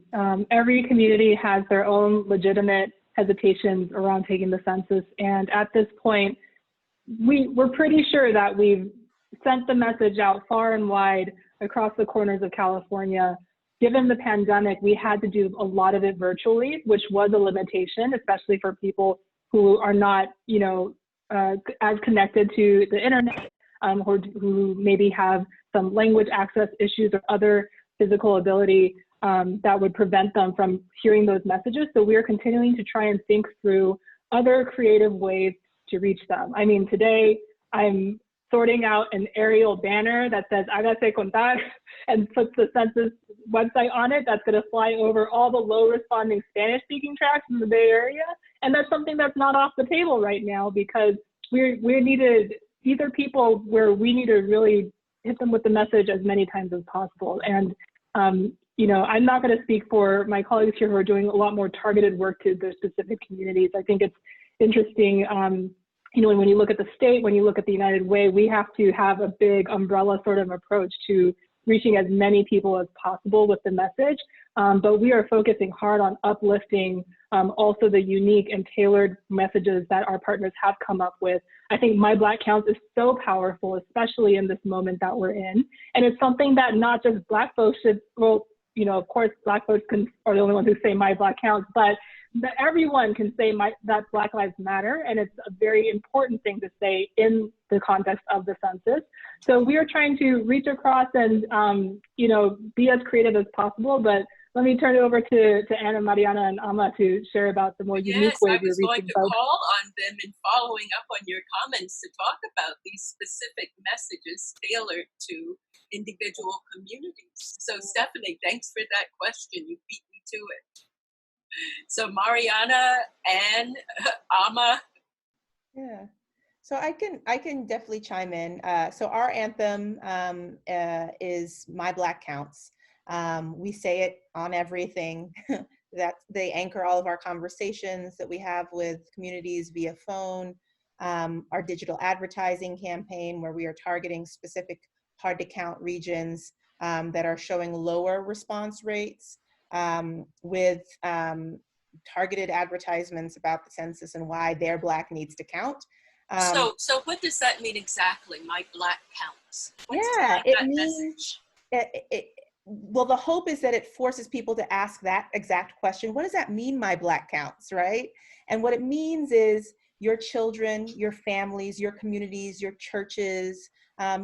Every community has their own legitimate hesitations around taking the census. And at this point, we're pretty sure that we've sent the message out far and wide across the corners of California. Given the pandemic, we had to do a lot of it virtually, which was a limitation, especially for people who are not, as connected to the internet, or who maybe have some language access issues or other physical ability that would prevent them from hearing those messages. So we are continuing to try and think through other creative ways to reach them. I mean, today I'm sorting out an aerial banner that says "Hágase contar" and puts the census website on it. That's going to fly over all the low responding Spanish speaking tracts in the Bay Area. And that's something that's not off the table right now, because we needed either people where we need to really hit them with the message as many times as possible. And, you know, I'm not going to speak for my colleagues here who are doing a lot more targeted work to their specific communities. I think it's interesting, you know, when you look at the state, when you look at the United Way, we have to have a big umbrella sort of approach to reaching as many people as possible with the message. But we are focusing hard on uplifting also the unique and tailored messages that our partners have come up with. I think My Black Counts is so powerful, especially in this moment that we're in. And it's something that not just Black folks should, well, you know, of course, Black folks are the only ones who say My Black Counts, but that everyone can say that Black Lives Matter, and it's a very important thing to say in the context of the census. So we are trying to reach across and, you know, be as creative as possible, but let me turn it over to Anna, Mariana, and Ama to share about the more unique ways we're reaching folks. Yes, I was going to call on them in following up on your comments to talk about these specific messages tailored to individual communities. So Stephanie, thanks for that question. You beat me to it. So Mariana and Ama. Yeah, so I can definitely chime in. So our anthem is My Black Counts. We say it on everything. That they anchor all of our conversations that we have with communities via phone. Our digital advertising campaign, where we are targeting specific hard to count regions that are showing lower response rates, with targeted advertisements about the census and why their Black needs to count. So what does that mean exactly? My Black Counts. What's Yeah, it that means message? Well, the hope is that it forces people to ask that exact question. What does that mean, My Black Counts, right? And what it means is your children, your families, your communities, your churches,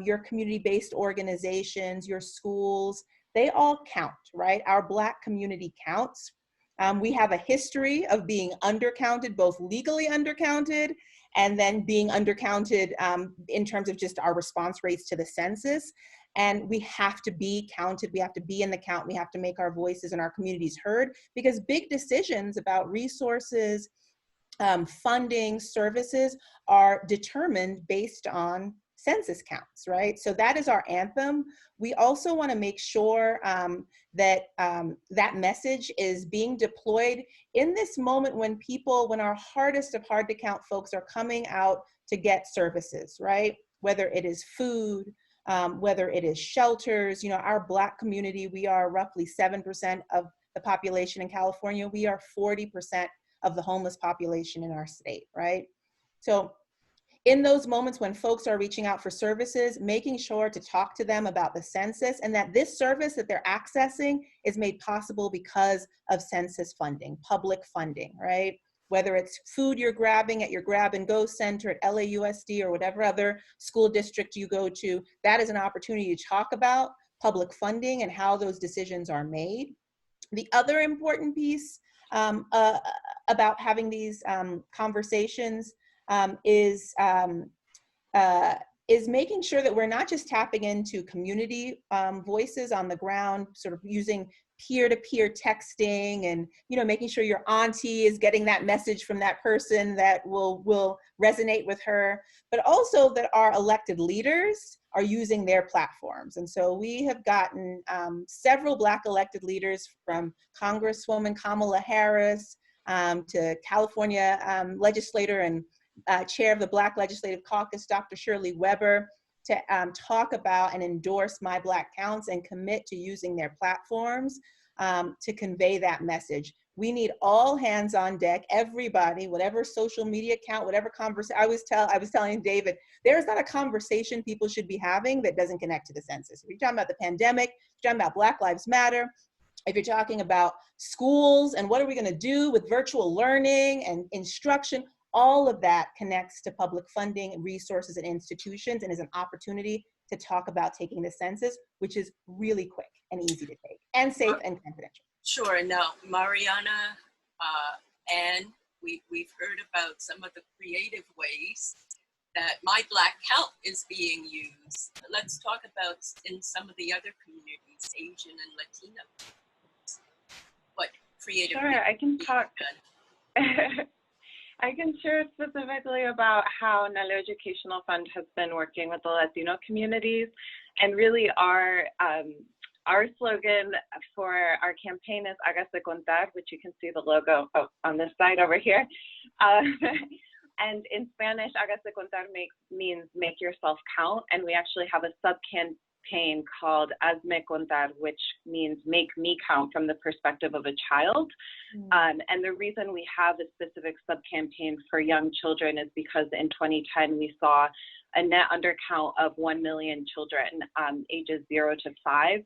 your community-based organizations, your schools, they all count, right? Our Black community counts. We have a history of being undercounted, both legally undercounted and then being undercounted in terms of just our response rates to the census. And we have to be counted. We have to be in the count. We have to make our voices and our communities heard, because big decisions about resources, funding, services are determined based on census counts, right? So that is our anthem. We also want to make sure that that message is being deployed in this moment when our hardest of hard to count folks are coming out to get services, right? Whether it is food, whether it is shelters. You know, our Black community, we are roughly 7% of the population in California. We are 40% of the homeless population in our state, right? So in those moments when folks are reaching out for services, making sure to talk to them about the census, and that this service that they're accessing is made possible because of census funding, public funding, right? Whether it's food you're grabbing at your grab and go center at LAUSD or whatever other school district you go to, that is an opportunity to talk about public funding and how those decisions are made. The other important piece about having these conversations is making sure that we're not just tapping into community voices on the ground, sort of using peer-to-peer texting and, you know, making sure your auntie is getting that message from that person that will resonate with her, but also that our elected leaders are using their platforms. And so we have gotten several Black elected leaders, from Congresswoman Kamala Harris to California legislator and chair of the Black Legislative Caucus, Dr. Shirley Weber, to talk about and endorse My Black Counts and commit to using their platforms to convey that message. We need all hands on deck, everybody, whatever social media account, whatever conversation. I was telling David, there's not a conversation people should be having that doesn't connect to the census. If you're talking about the pandemic, if you're talking about Black Lives Matter, if you're talking about schools and what are we going to do with virtual learning and instruction, all of that connects to public funding, resources, and institutions, and is an opportunity to talk about taking the census, which is really quick and easy to take and safe and confidential. Sure. Now, Mariana, and we've heard about some of the creative ways that My Black Count is being used. Let's talk about in some of the other communities, Asian and Latino. What creative? Sure, I can talk. I can share specifically about how NALO Educational Fund has been working with the Latino communities, and really our slogan for our campaign is Hágase Contar, which you can see the logo on this side over here. And in Spanish, Hágase Contar means make yourself count, and we actually have a sub-campaign called Hazme Contar, which means make me count from the perspective of a child. And the reason we have a specific sub-campaign for young children is because in 2010 we saw a net undercount of 1 million children ages 0 to 5,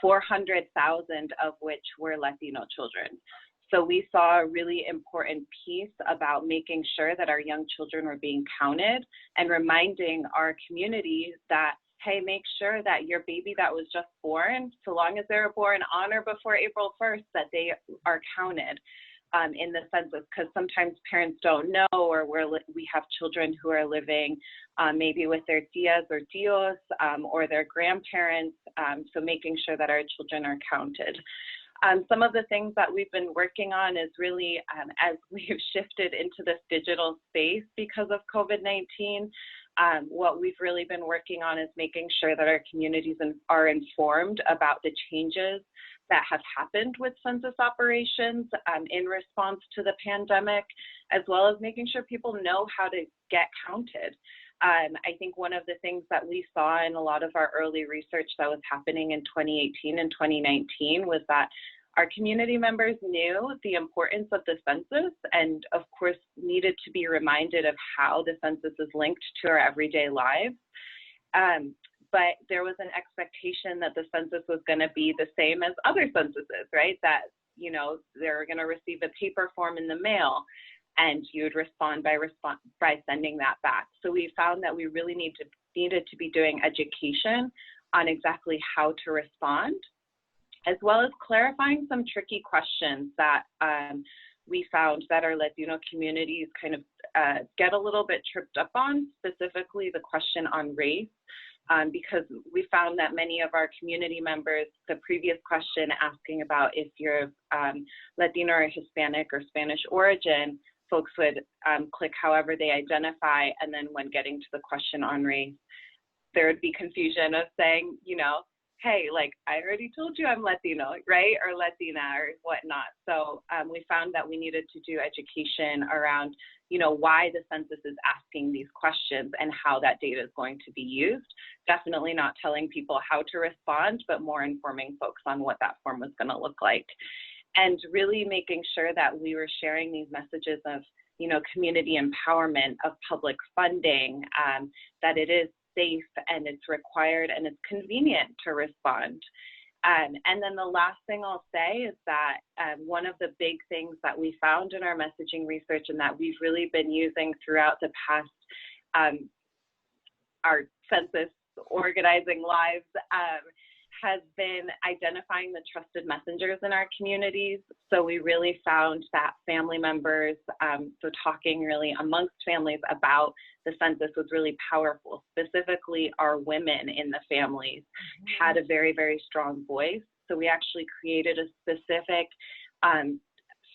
400,000 of which were Latino children. So we saw a really important piece about making sure that our young children were being counted and reminding our community that, hey, make sure that your baby that was just born, so long as they were born on or before April 1st, that they are counted in the census, because sometimes parents don't know, or we have children who are living maybe with their tias or tios or their grandparents, so making sure that our children are counted. Some of the things that we've been working on is really, as we've shifted into this digital space because of COVID-19, what we've really been working on is making sure that our communities are informed about the changes that have happened with census operations in response to the pandemic, as well as making sure people know how to get counted. I think one of the things that we saw in a lot of our early research that was happening in 2018 and 2019 was that our community members knew the importance of the census and, of course, needed to be reminded of how the census is linked to our everyday lives. But there was an expectation that the census was going to be the same as other censuses, right? That, you know, they're going to receive a paper form in the mail, and you would respond by sending that back. So we found that we really needed to be doing education on exactly how to respond, as well as clarifying some tricky questions that we found that our Latino communities kind of get a little bit tripped up on, specifically the question on race, because we found that many of our community members, the previous question asking about if you're Latino or Hispanic or Spanish origin, folks would click however they identify, and then when getting to the question on race, there would be confusion of saying, you know, hey, like, I already told you I'm Latino, right? Or Latina or whatnot. So we found that we needed to do education around, you know, why the census is asking these questions and how that data is going to be used. Definitely not telling people how to respond, but more informing folks on what that form was going to look like. And really making sure that we were sharing these messages of, you know, community empowerment, of public funding, that it is safe and it's required and it's convenient to respond. And then the last thing I'll say is that one of the big things that we found in our messaging research and that we've really been using throughout the past, our census organizing lives, has been identifying the trusted messengers in our communities. So we really found that family members, so talking really amongst families about the census was really powerful. Specifically, our women in the families had a very, very strong voice. So we actually created a specific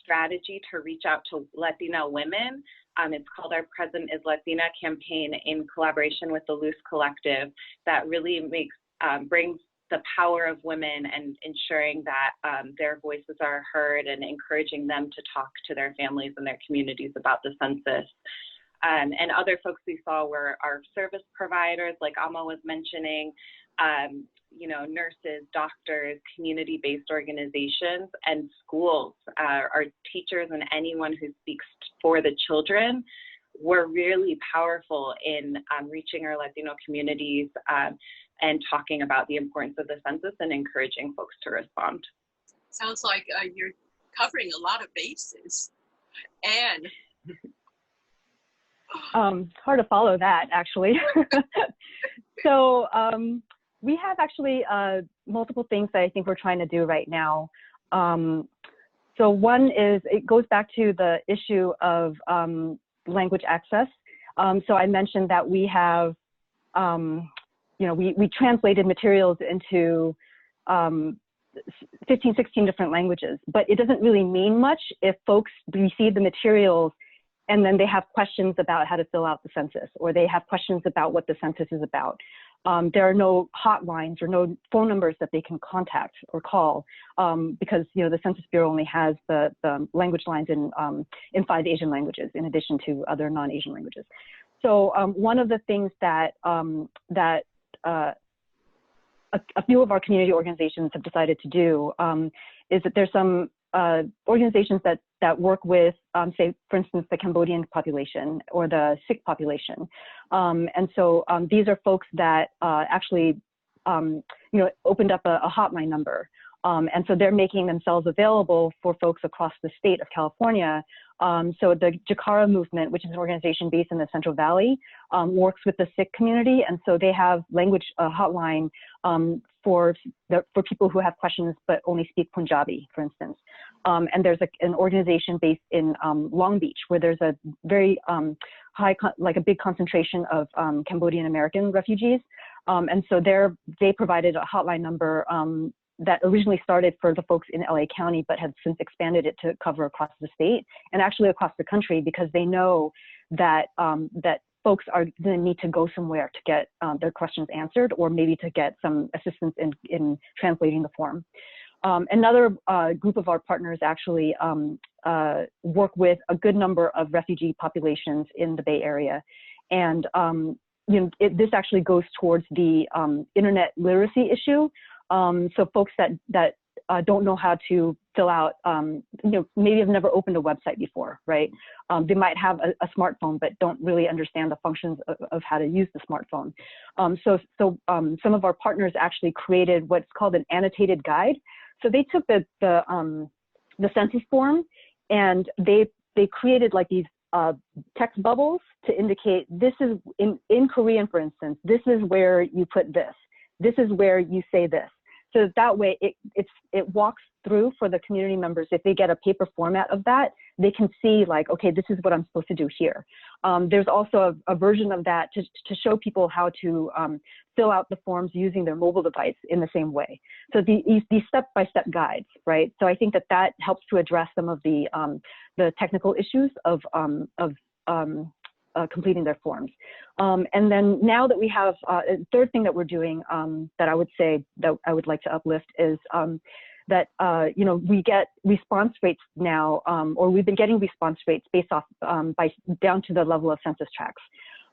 strategy to reach out to Latina women. It's called our Present is Latina campaign in collaboration with the Luz Collective that really brings the power of women and ensuring that their voices are heard and encouraging them to talk to their families and their communities about the census. And other folks we saw were our service providers, like Alma was mentioning, you know, nurses, doctors, community-based organizations, and schools. Our teachers and anyone who speaks for the children were really powerful in reaching our Latino communities and talking about the importance of the census and encouraging folks to respond. Sounds like you're covering a lot of bases. And hard to follow that, actually. So we have actually multiple things that I think we're trying to do right now. So one is, it goes back to the issue of language access. So I mentioned that we have, we translated materials into 15, 16 different languages, but it doesn't really mean much if folks receive the materials and then they have questions about how to fill out the census, or they have questions about what the census is about. There are no hotlines or no phone numbers that they can contact or call because the Census Bureau only has the language lines in 5 Asian languages in addition to other non-Asian languages. So one of the things that a few of our community organizations have decided to do is that there's some organizations that work with, say, for instance, the Cambodian population or the Sikh population. And so these are folks that actually, opened up a hotline number. And so they're making themselves available for folks across the state of California. So the Jakara movement, which is an organization based in the Central Valley, works with the Sikh community. And so they have language hotline for people who have questions but only speak Punjabi, for instance. And there's an organization based in Long Beach where there's a very a big concentration of Cambodian American refugees. And so they provided a hotline number that originally started for the folks in LA County, but have since expanded it to cover across the state and actually across the country, because they know that that folks are going to need to go somewhere to get their questions answered, or maybe to get some assistance in translating the form. Another group of our partners actually work with a good number of refugee populations in the Bay Area. And this actually goes towards the internet literacy issue. So folks that don't know how to fill out, maybe have never opened a website before, right? They might have a smartphone, but don't really understand the functions of how to use the smartphone. So some of our partners actually created what's called an annotated guide. So they took the census form and they created like these text bubbles to indicate this is in Korean, for instance, this is where you put this. This is where you say this. So that way it walks through for the community members. If they get a paper format of that, they can see like, okay, this is what I'm supposed to do here. There's also a version of that to show people how to fill out the forms using their mobile device in the same way. So these step-by-step guides, right? So I think that helps to address some of the technical issues of completing their forms. And then now that we have, a third thing that we're doing that I would say that I would like to uplift is that, we get response rates now, or we've been getting response rates based off, down to the level of census tracts.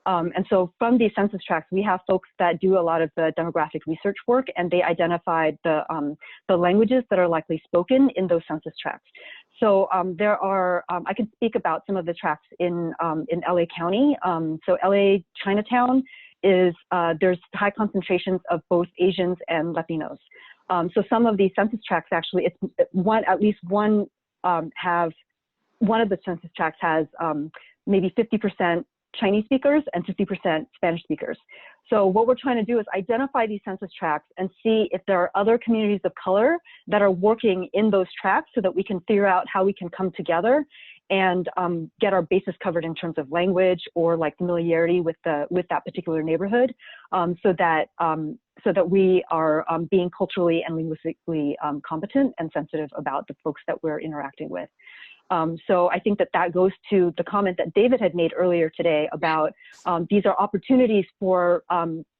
And so from these census tracts, we have folks that do a lot of the demographic research work, and they identified the languages that are likely spoken in those census tracts. So there are, I can speak about some of the tracts in LA County. So LA Chinatown is, there's high concentrations of both Asians and Latinos. So some of these census tracts actually, at least one of the census tracts has maybe 50% Chinese speakers and 50% Spanish speakers. So what we're trying to do is identify these census tracts and see if there are other communities of color that are working in those tracts so that we can figure out how we can come together and get our bases covered in terms of language or like familiarity with that particular neighborhood, so that we are being culturally and linguistically competent and sensitive about the folks that we're interacting with. So I think that goes to the comment that David had made earlier today about these are opportunities for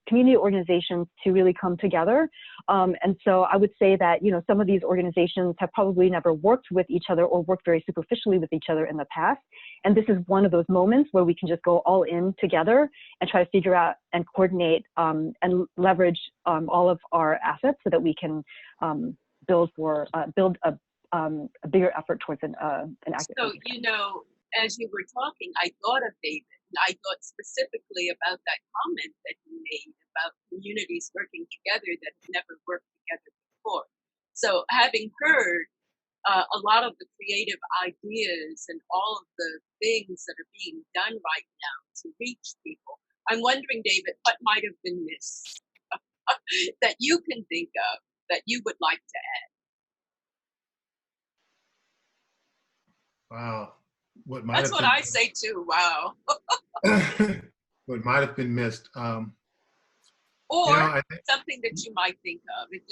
community organizations to really come together. And so I would say that, some of these organizations have probably never worked with each other or worked very superficially with each other in the past. And this is one of those moments where we can just go all in together and try to figure out and coordinate and leverage all of our assets so that we can build a bigger effort towards an active. So, as you were talking, I thought of David, and I thought specifically about that comment that you made about communities working together that have never worked together before. So having heard a lot of the creative ideas and all of the things that are being done right now to reach people, I'm wondering, David, what might have been missed that you can think of that you would like to add? Wow. What add? might That's have what been I say too. Wow. what might have been missed. Or I think, something that you might think of. It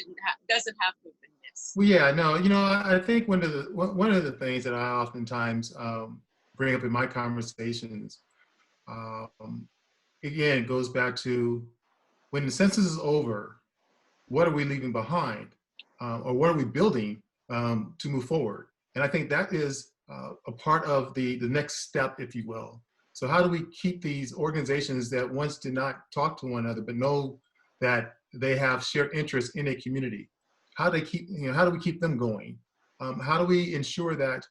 doesn't have to have been missed. well, yeah, no, I think one of the things that I oftentimes bring up in my conversations, um, again, goes back to when the census is over, what are we leaving behind, or what are we building to move forward? And I think that is a part of the next step, if you will. So how do we keep these organizations that once did not talk to one another but know that they have shared interests in a community? How do we keep them going? How do we ensure that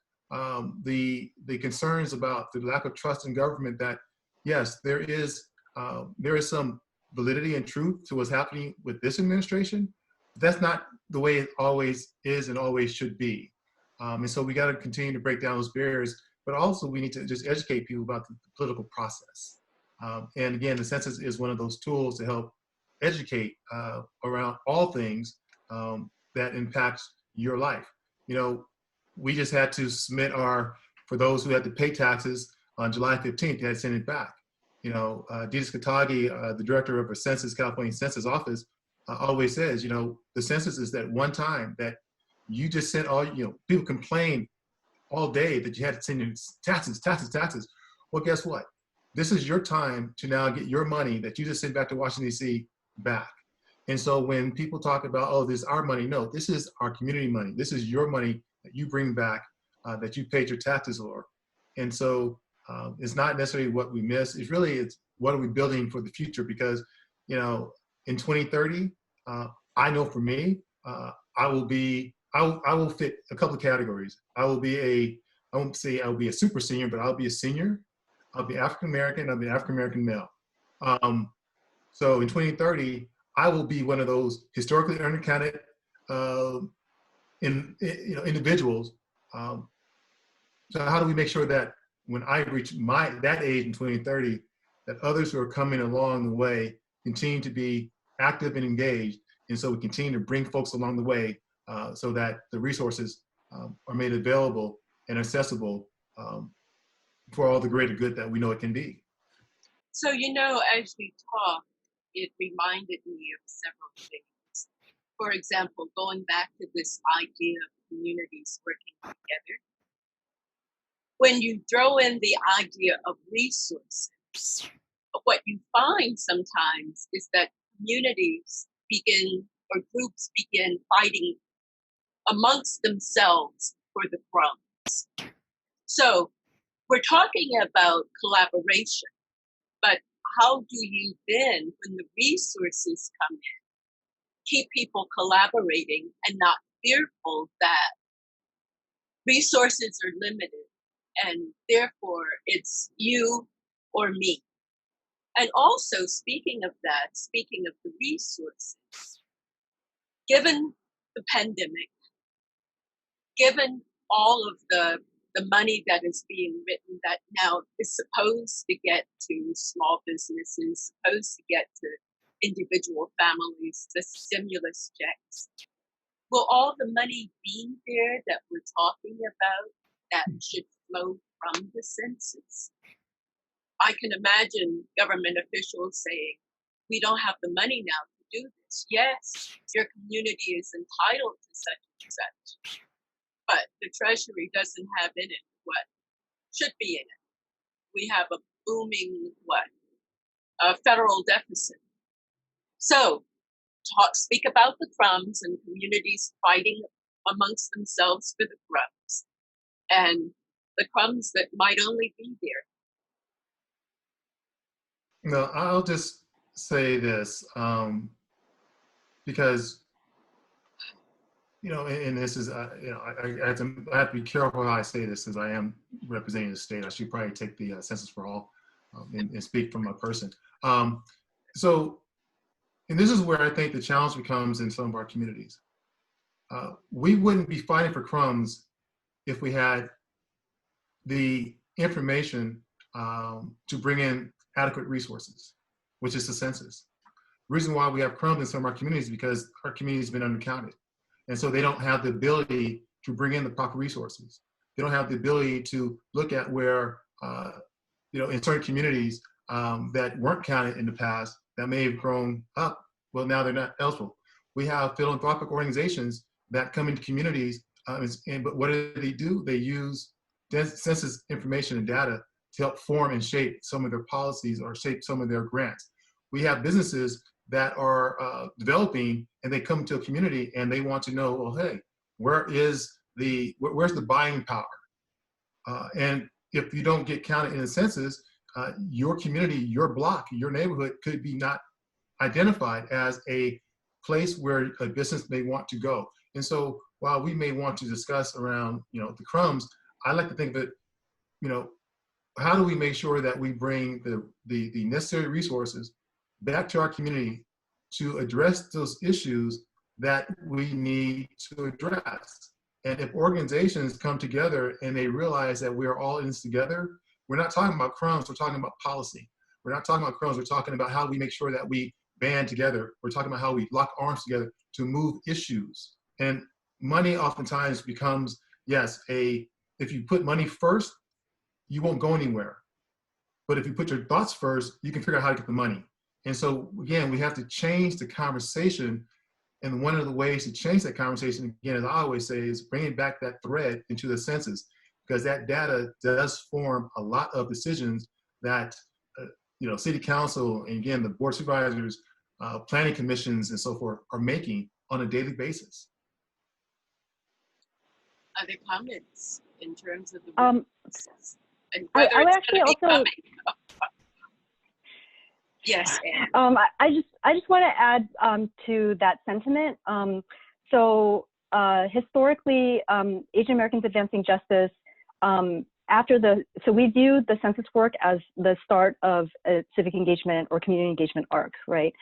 the concerns about the lack of trust in government, that yes, there is some validity and truth to what's happening with this administration. That's not the way it always is and always should be. And so we got to continue to break down those barriers, but also we need to just educate people about the political process. And again, the census is one of those tools to help educate around all things that impacts your life. We just had to submit for those who had to pay taxes on July 15th, they had to send it back. Deedis Katagi, the director of the Census, California Census Office, always says, the census is that one time that you just sent people complain all day that you had to send in taxes. Well, guess what? This is your time to now get your money that you just sent back to Washington, D.C. back. And so when people talk about, oh, this is our money, no, this is our community money. This is your money that you bring back, that you paid your taxes for. And so it's not necessarily what we miss. It's what are we building for the future? Because, in 2030, I know for me, I will fit a couple of categories. I won't say I'll be a super senior, but I'll be a senior. I'll be African-American, I'll be African-American male. So in 2030, I will be one of those historically undercounted individuals. So how do we make sure that when I reach that age in 2030, that others who are coming along the way continue to be active and engaged, and so we continue to bring folks along the way so that the resources are made available and accessible for all the greater good that we know it can be. So, as we talk, it reminded me of several things. For example, going back to this idea of communities working together. When you throw in the idea of resources, what you find sometimes is that communities groups begin fighting amongst themselves for the crumbs. So we're talking about collaboration, but how do you then, when the resources come in, keep people collaborating and not fearful that resources are limited and therefore it's you or me? And also, speaking of the resources, given the pandemic, given all of the money that is being written that now is supposed to get to small businesses, supposed to get to individual families, the stimulus checks, will all the money be there that we're talking about that should flow from the census? I can imagine government officials saying, we don't have the money now to do this. Yes, your community is entitled to such and such, but the Treasury doesn't have in it what should be in it. We have a booming, federal deficit. So speak about the crumbs and communities fighting amongst themselves for the crumbs and the crumbs that might only be there. No, I'll just say this, because, and this is, I have to be careful how I say this since I am representing the state. I should probably take the Census for All and speak from a person. So, and this is where I think the challenge becomes in some of our communities. We wouldn't be fighting for crumbs if we had the information to bring in adequate resources. which is the census. The reason why we have crumbs in some of our communities is because our community has been undercounted. And so they don't have the ability to bring in the proper resources. They don't have the ability to look at where, in certain communities that weren't counted in the past that may have grown up, well, now they're not eligible. We have philanthropic organizations that come into communities, but what do? They use census information and data to help form and shape some of their policies or shape some of their grants. We have businesses that are developing, and they come to a community and they want to know, well, hey, where's the buying power? And if you don't get counted in the census, your community, your block, your neighborhood could be not identified as a place where a business may want to go. And so while we may want to discuss around, the crumbs, I like to think that, how do we make sure that we bring the necessary resources back to our community to address those issues that we need to address? And if organizations come together and they realize that we're all in this together, we're not talking about crumbs, we're talking about policy. We're not talking about crumbs, we're talking about how we make sure that we band together. We're talking about how we lock arms together to move issues. And money oftentimes becomes, yes, if you put money first, you won't go anywhere. But if you put your thoughts first, you can figure out how to get the money. And so again, we have to change the conversation. And one of the ways to change that conversation, again, as I always say, is bringing back that thread into the census, because that data does form a lot of decisions that, city council, and again, the board of supervisors, planning commissions, and so forth are making on a daily basis. Other comments in terms of the and I whether it's actually going to be also. coming? Yes. I just want to add to that sentiment. Historically, Asian Americans Advancing Justice, so we view the census work as the start of a civic engagement or community engagement arc, right?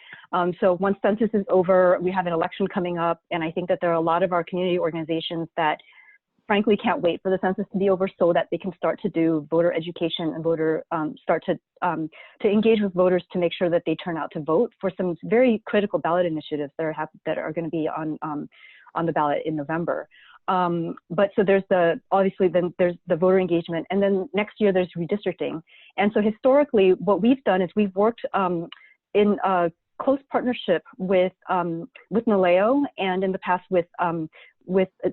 So once census is over, we have an election coming up, and I think that there are a lot of our community organizations that frankly can't wait for the census to be over so that they can start to do voter education and start to engage with voters to make sure that they turn out to vote for some very critical ballot initiatives that are going to be on the ballot in November. But so there's obviously then there's the voter engagement, and then next year there's redistricting. And so historically, what we've done is we've worked in a close partnership with NALEO, and in the past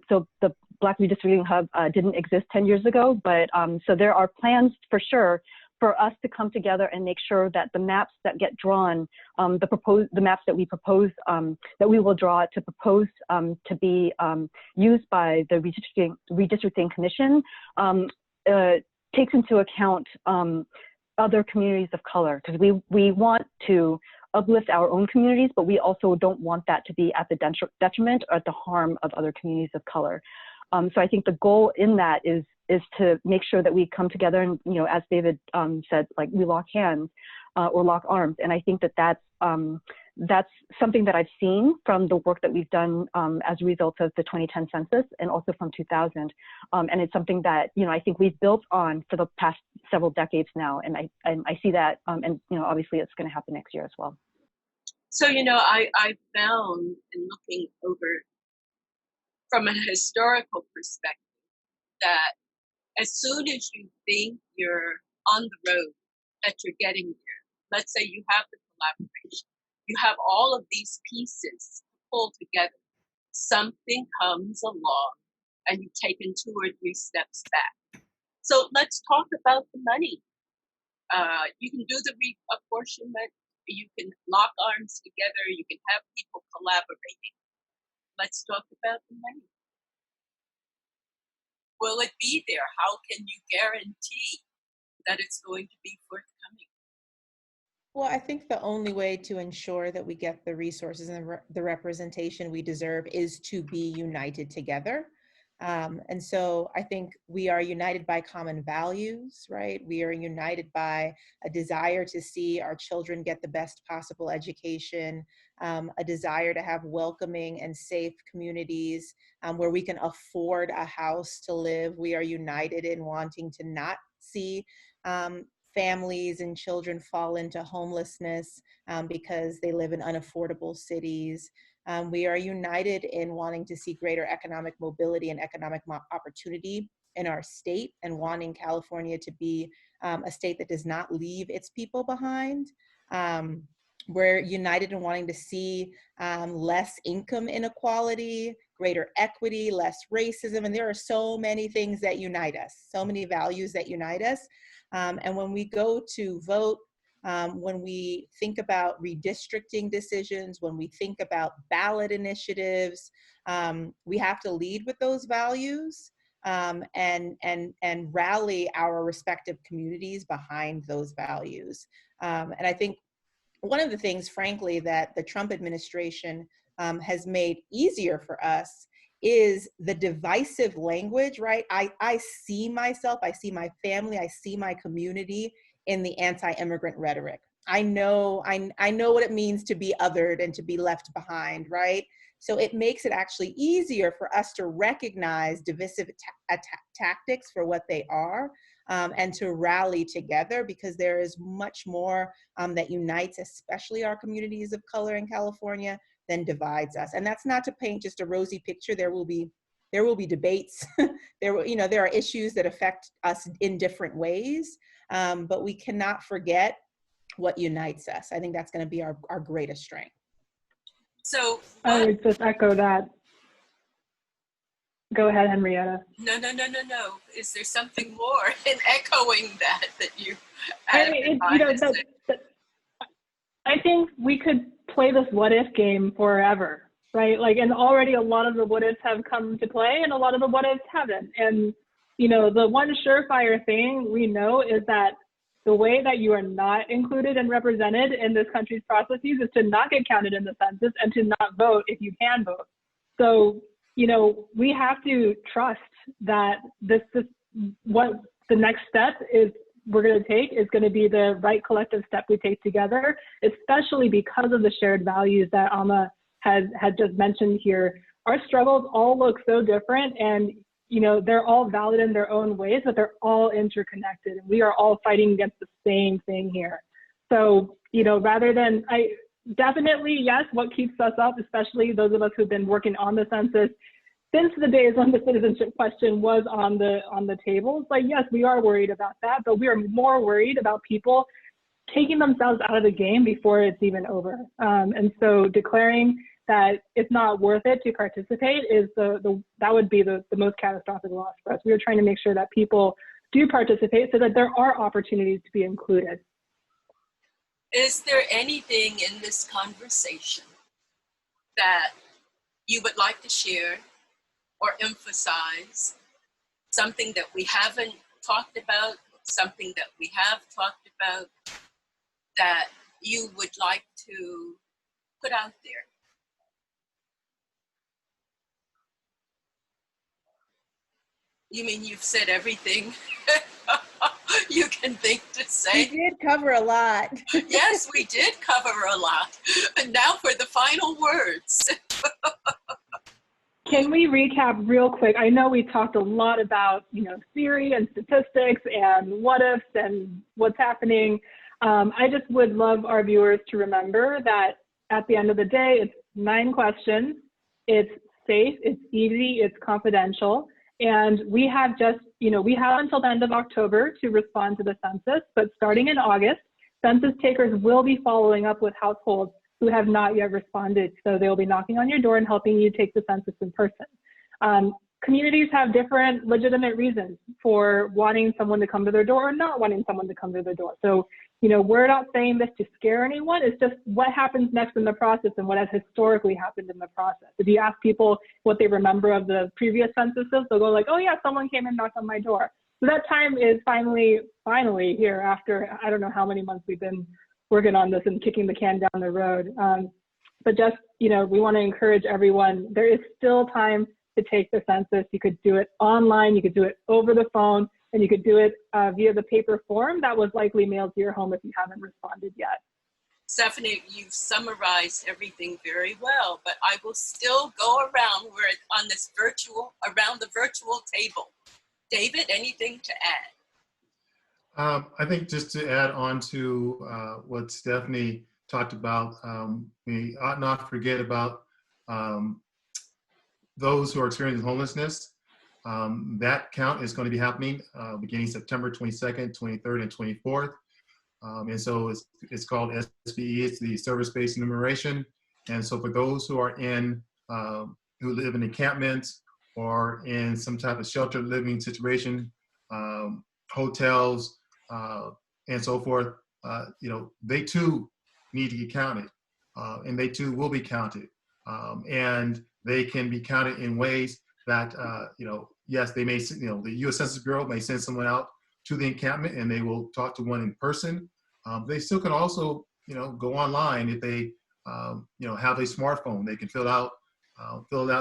so the Black Redistricting Hub didn't exist 10 years ago, but so there are plans for sure for us to come together and make sure that the maps that get drawn, the maps that we propose, that we will draw to propose to be used by the Redistricting Commission, takes into account other communities of color, because we want to uplift our own communities, but we also don't want that to be at the detriment or at the harm of other communities of color. So I think the goal in that is to make sure that we come together and, as David said, like we lock hands or lock arms. And I think that that's something that I've seen from the work that we've done as a result of the 2010 census and also from 2000. And it's something that, I think we've built on for the past several decades now. And I see that, and, obviously it's going to happen next year as well. So, I found in looking over from a historical perspective that as soon as you think you're on the road, that you're getting there, let's say you have the collaboration, you have all of these pieces pulled together, something comes along and you've taken 2 or 3 steps back. So let's talk about the money. You can do the reapportionment, you can lock arms together, you can have people collaborating. Let's talk about the money. Will it be there? How can you guarantee that it's going to be forthcoming? Well, I think the only way to ensure that we get the resources and the representation we deserve is to be united together. And so I think we are united by common values, right? We are united by a desire to see our children get the best possible education, a desire to have welcoming and safe communities where we can afford a house to live. We are united in wanting to not see families and children fall into homelessness because they live in unaffordable cities. We are united in wanting to see greater economic mobility and economic opportunity in our state, and wanting California to be a state that does not leave its people behind. We're united in wanting to see less income inequality, greater equity, less racism, and there are so many things that unite us, so many values that unite us. And when we go to vote, when we think about redistricting decisions, when we think about ballot initiatives, we have to lead with those values and rally our respective communities behind those values. And I think one of the things, frankly, that the Trump administration has made easier for us is the divisive language, right? I see myself, I see my family, I see my community in the anti-immigrant rhetoric. I know what it means to be othered and to be left behind, right? So it makes it actually easier for us to recognize divisive tactics for what they are, and to rally together, because there is much more that unites, especially our communities of color in California, than divides us. And that's not to paint just a rosy picture. There will be debates. There are issues that affect us in different ways, but we cannot forget what unites us. I think that's going to be our greatest strength. So I would just echo that. Go ahead, Henrietta. No. Is there something more in echoing that you I think we could play this what if game forever, right? Like, and already a lot of the what ifs have come to play and a lot of the what ifs haven't. And, the one surefire thing we know is that the way that you are not included and represented in this country's processes is to not get counted in the census and to not vote if you can vote. So, we have to trust that this what the next step is we're going to take is going to be the right collective step we take together, especially because of the shared values that Amma had just mentioned here. Our struggles all look so different, and they're all valid in their own ways, but they're all interconnected, and we are all fighting against the same thing here. So, rather than, definitely, yes, what keeps us up, especially those of us who've been working on the census since the days when the citizenship question was on the table, it's like, yes, we are worried about that, but we are more worried about people taking themselves out of the game before it's even over. And so declaring that it's not worth it to participate is that would be the most catastrophic loss for us. We are trying to make sure that people do participate so that there are opportunities to be included. Is there anything in this conversation that you would like to share or emphasize, something that we haven't talked about, something that we have talked about, that you would like to put out there? You mean you've said everything you can think to say? We did cover a lot. Yes, we did cover a lot. And now for the final words. Can we recap real quick? I know we talked a lot about, theory and statistics and what ifs and what's happening. I just would love our viewers to remember that at the end of the day, it's 9 questions. It's safe, it's easy, it's confidential. And we have we have until the end of October to respond to the census, but starting in August, census takers will be following up with households who have not yet responded. So they'll be knocking on your door and helping you take the census in person. Communities have different legitimate reasons for wanting someone to come to their door or not wanting someone to come to their door. So, we're not saying this to scare anyone. It's just what happens next in the process and what has historically happened in the process. If you ask people what they remember of the previous censuses, they'll go like, oh yeah, someone came and knocked on my door. So that time is finally here after, I don't know how many months we've been working on this and kicking the can down the road. But just, we want to encourage everyone, there is still time to take the census. You could do it online, you could do it over the phone, and you could do it via the paper form that was likely mailed to your home if you haven't responded yet. Stephanie, you've summarized everything very well, but I will still go around on this around the virtual table. David, anything to add? I think just to add on to what Stephanie talked about, we ought not forget about um, those who are experiencing homelessness. That count is going to be happening beginning September 22nd, 23rd, and 24th. And so it's called SBE, it's the service-based enumeration. And so for those who are who live in encampments or in some type of sheltered living situation, hotels, and so forth, they too need to get counted, and they too will be counted. And they can be counted in ways that, yes, they may, the U.S. Census Bureau may send someone out to the encampment and they will talk to one in person. They still can also, go online if they, have a smartphone. They can fill it out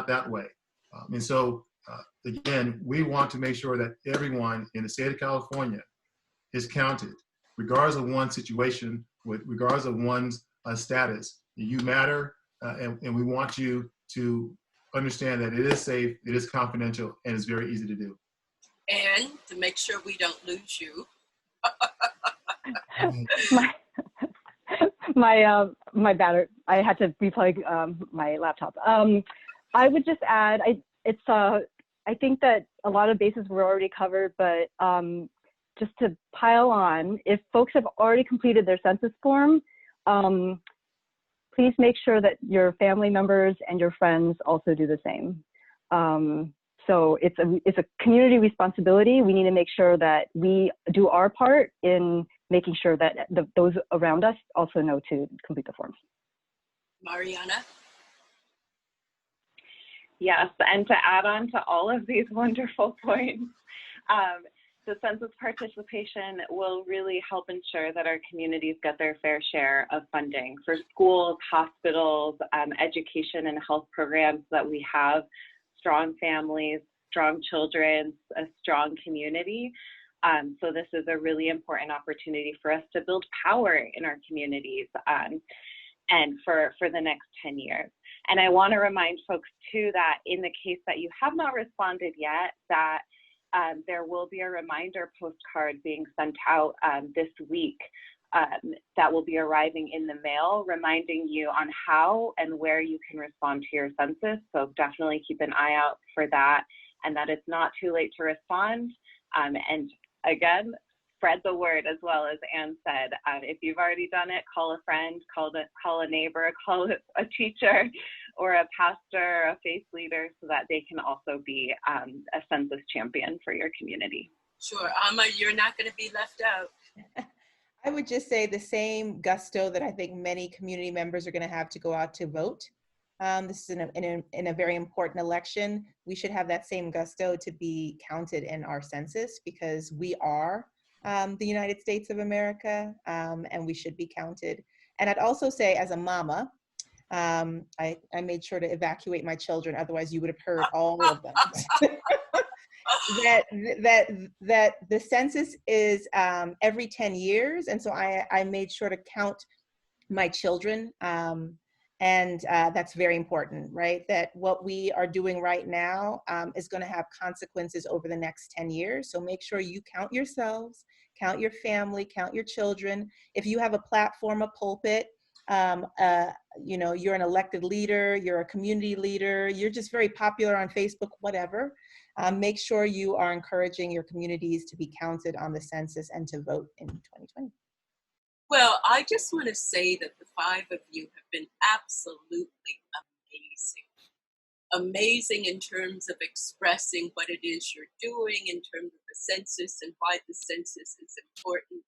that way. And so, again, we want to make sure that everyone in the state of California is counted, regardless of one's situation, regardless of one's status. You matter, and we want you to understand that it is safe, it is confidential, and it's very easy to do. And to make sure we don't lose you. my battery, I had to replug my laptop. I would just add, I think that a lot of bases were already covered, but just to pile on, if folks have already completed their census form, please make sure that your family members and your friends also do the same. So it's a community responsibility. We need to make sure that we do our part in making sure that those around us also know to complete the forms. Mariana? Yes, and to add on to all of these wonderful points, the census participation will really help ensure that our communities get their fair share of funding for schools, hospitals, education and health programs, so that we have strong families, strong children, a strong community. So this is a really important opportunity for us to build power in our communities and for the next 10 years. And I want to remind folks too that in the case that you have not responded yet, that there will be a reminder postcard being sent out this week that will be arriving in the mail, reminding you on how and where you can respond to your census. So definitely keep an eye out for that, and that it's not too late to respond. And again, spread the word, as well as Anne said. If you've already done it, call a friend, call a neighbor, call a teacher or a pastor, a faith leader, so that they can also be a census champion for your community. Sure, Amma, you're not going to be left out. I would just say the same gusto that I think many community members are going to have to go out to vote. This is in a very important election. We should have that same gusto to be counted in our census, because we are the United States of America, and we should be counted. And I'd also say, as a mama, I made sure to evacuate my children, otherwise you would have heard all of them. that the census is every 10 years, and so I made sure to count my children, and that's very important, right? That what we are doing right now is going to have consequences over the next 10 years. So make sure you count yourselves, count your family, count your children. If you have a platform, a pulpit, you're an elected leader, you're a community leader, you're just very popular on Facebook, whatever. Make sure you are encouraging your communities to be counted on the census and to vote in 2020. Well, I just want to say that the five of you have been absolutely amazing. Amazing in terms of expressing what it is you're doing, in terms of the census and why the census is important.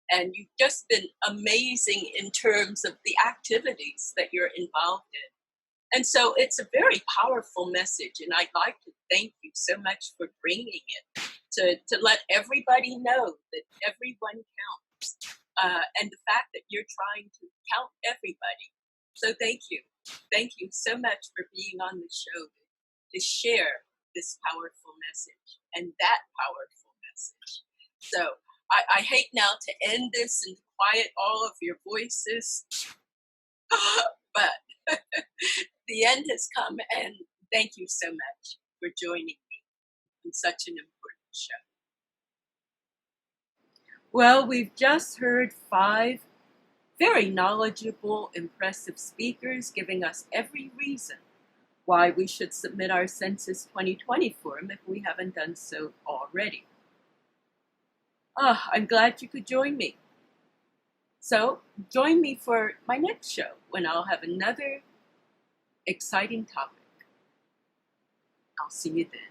And you've just been amazing in terms of the activities that you're involved in. And so it's a very powerful message, and I'd like to thank you so much for bringing it to let everybody know that everyone counts, and the fact that you're trying to count everybody. So thank you. Thank you so much for being on the show to share this powerful message and that powerful message. So I hate now to end this and quiet all of your voices, but the end has come, and thank you so much for joining me on such an important show. Well, we've just heard 5 very knowledgeable, impressive speakers giving us every reason why we should submit our Census 2020 form if we haven't done so already. I'm glad you could join me. So join me for my next show when I'll have another exciting topic. I'll see you then.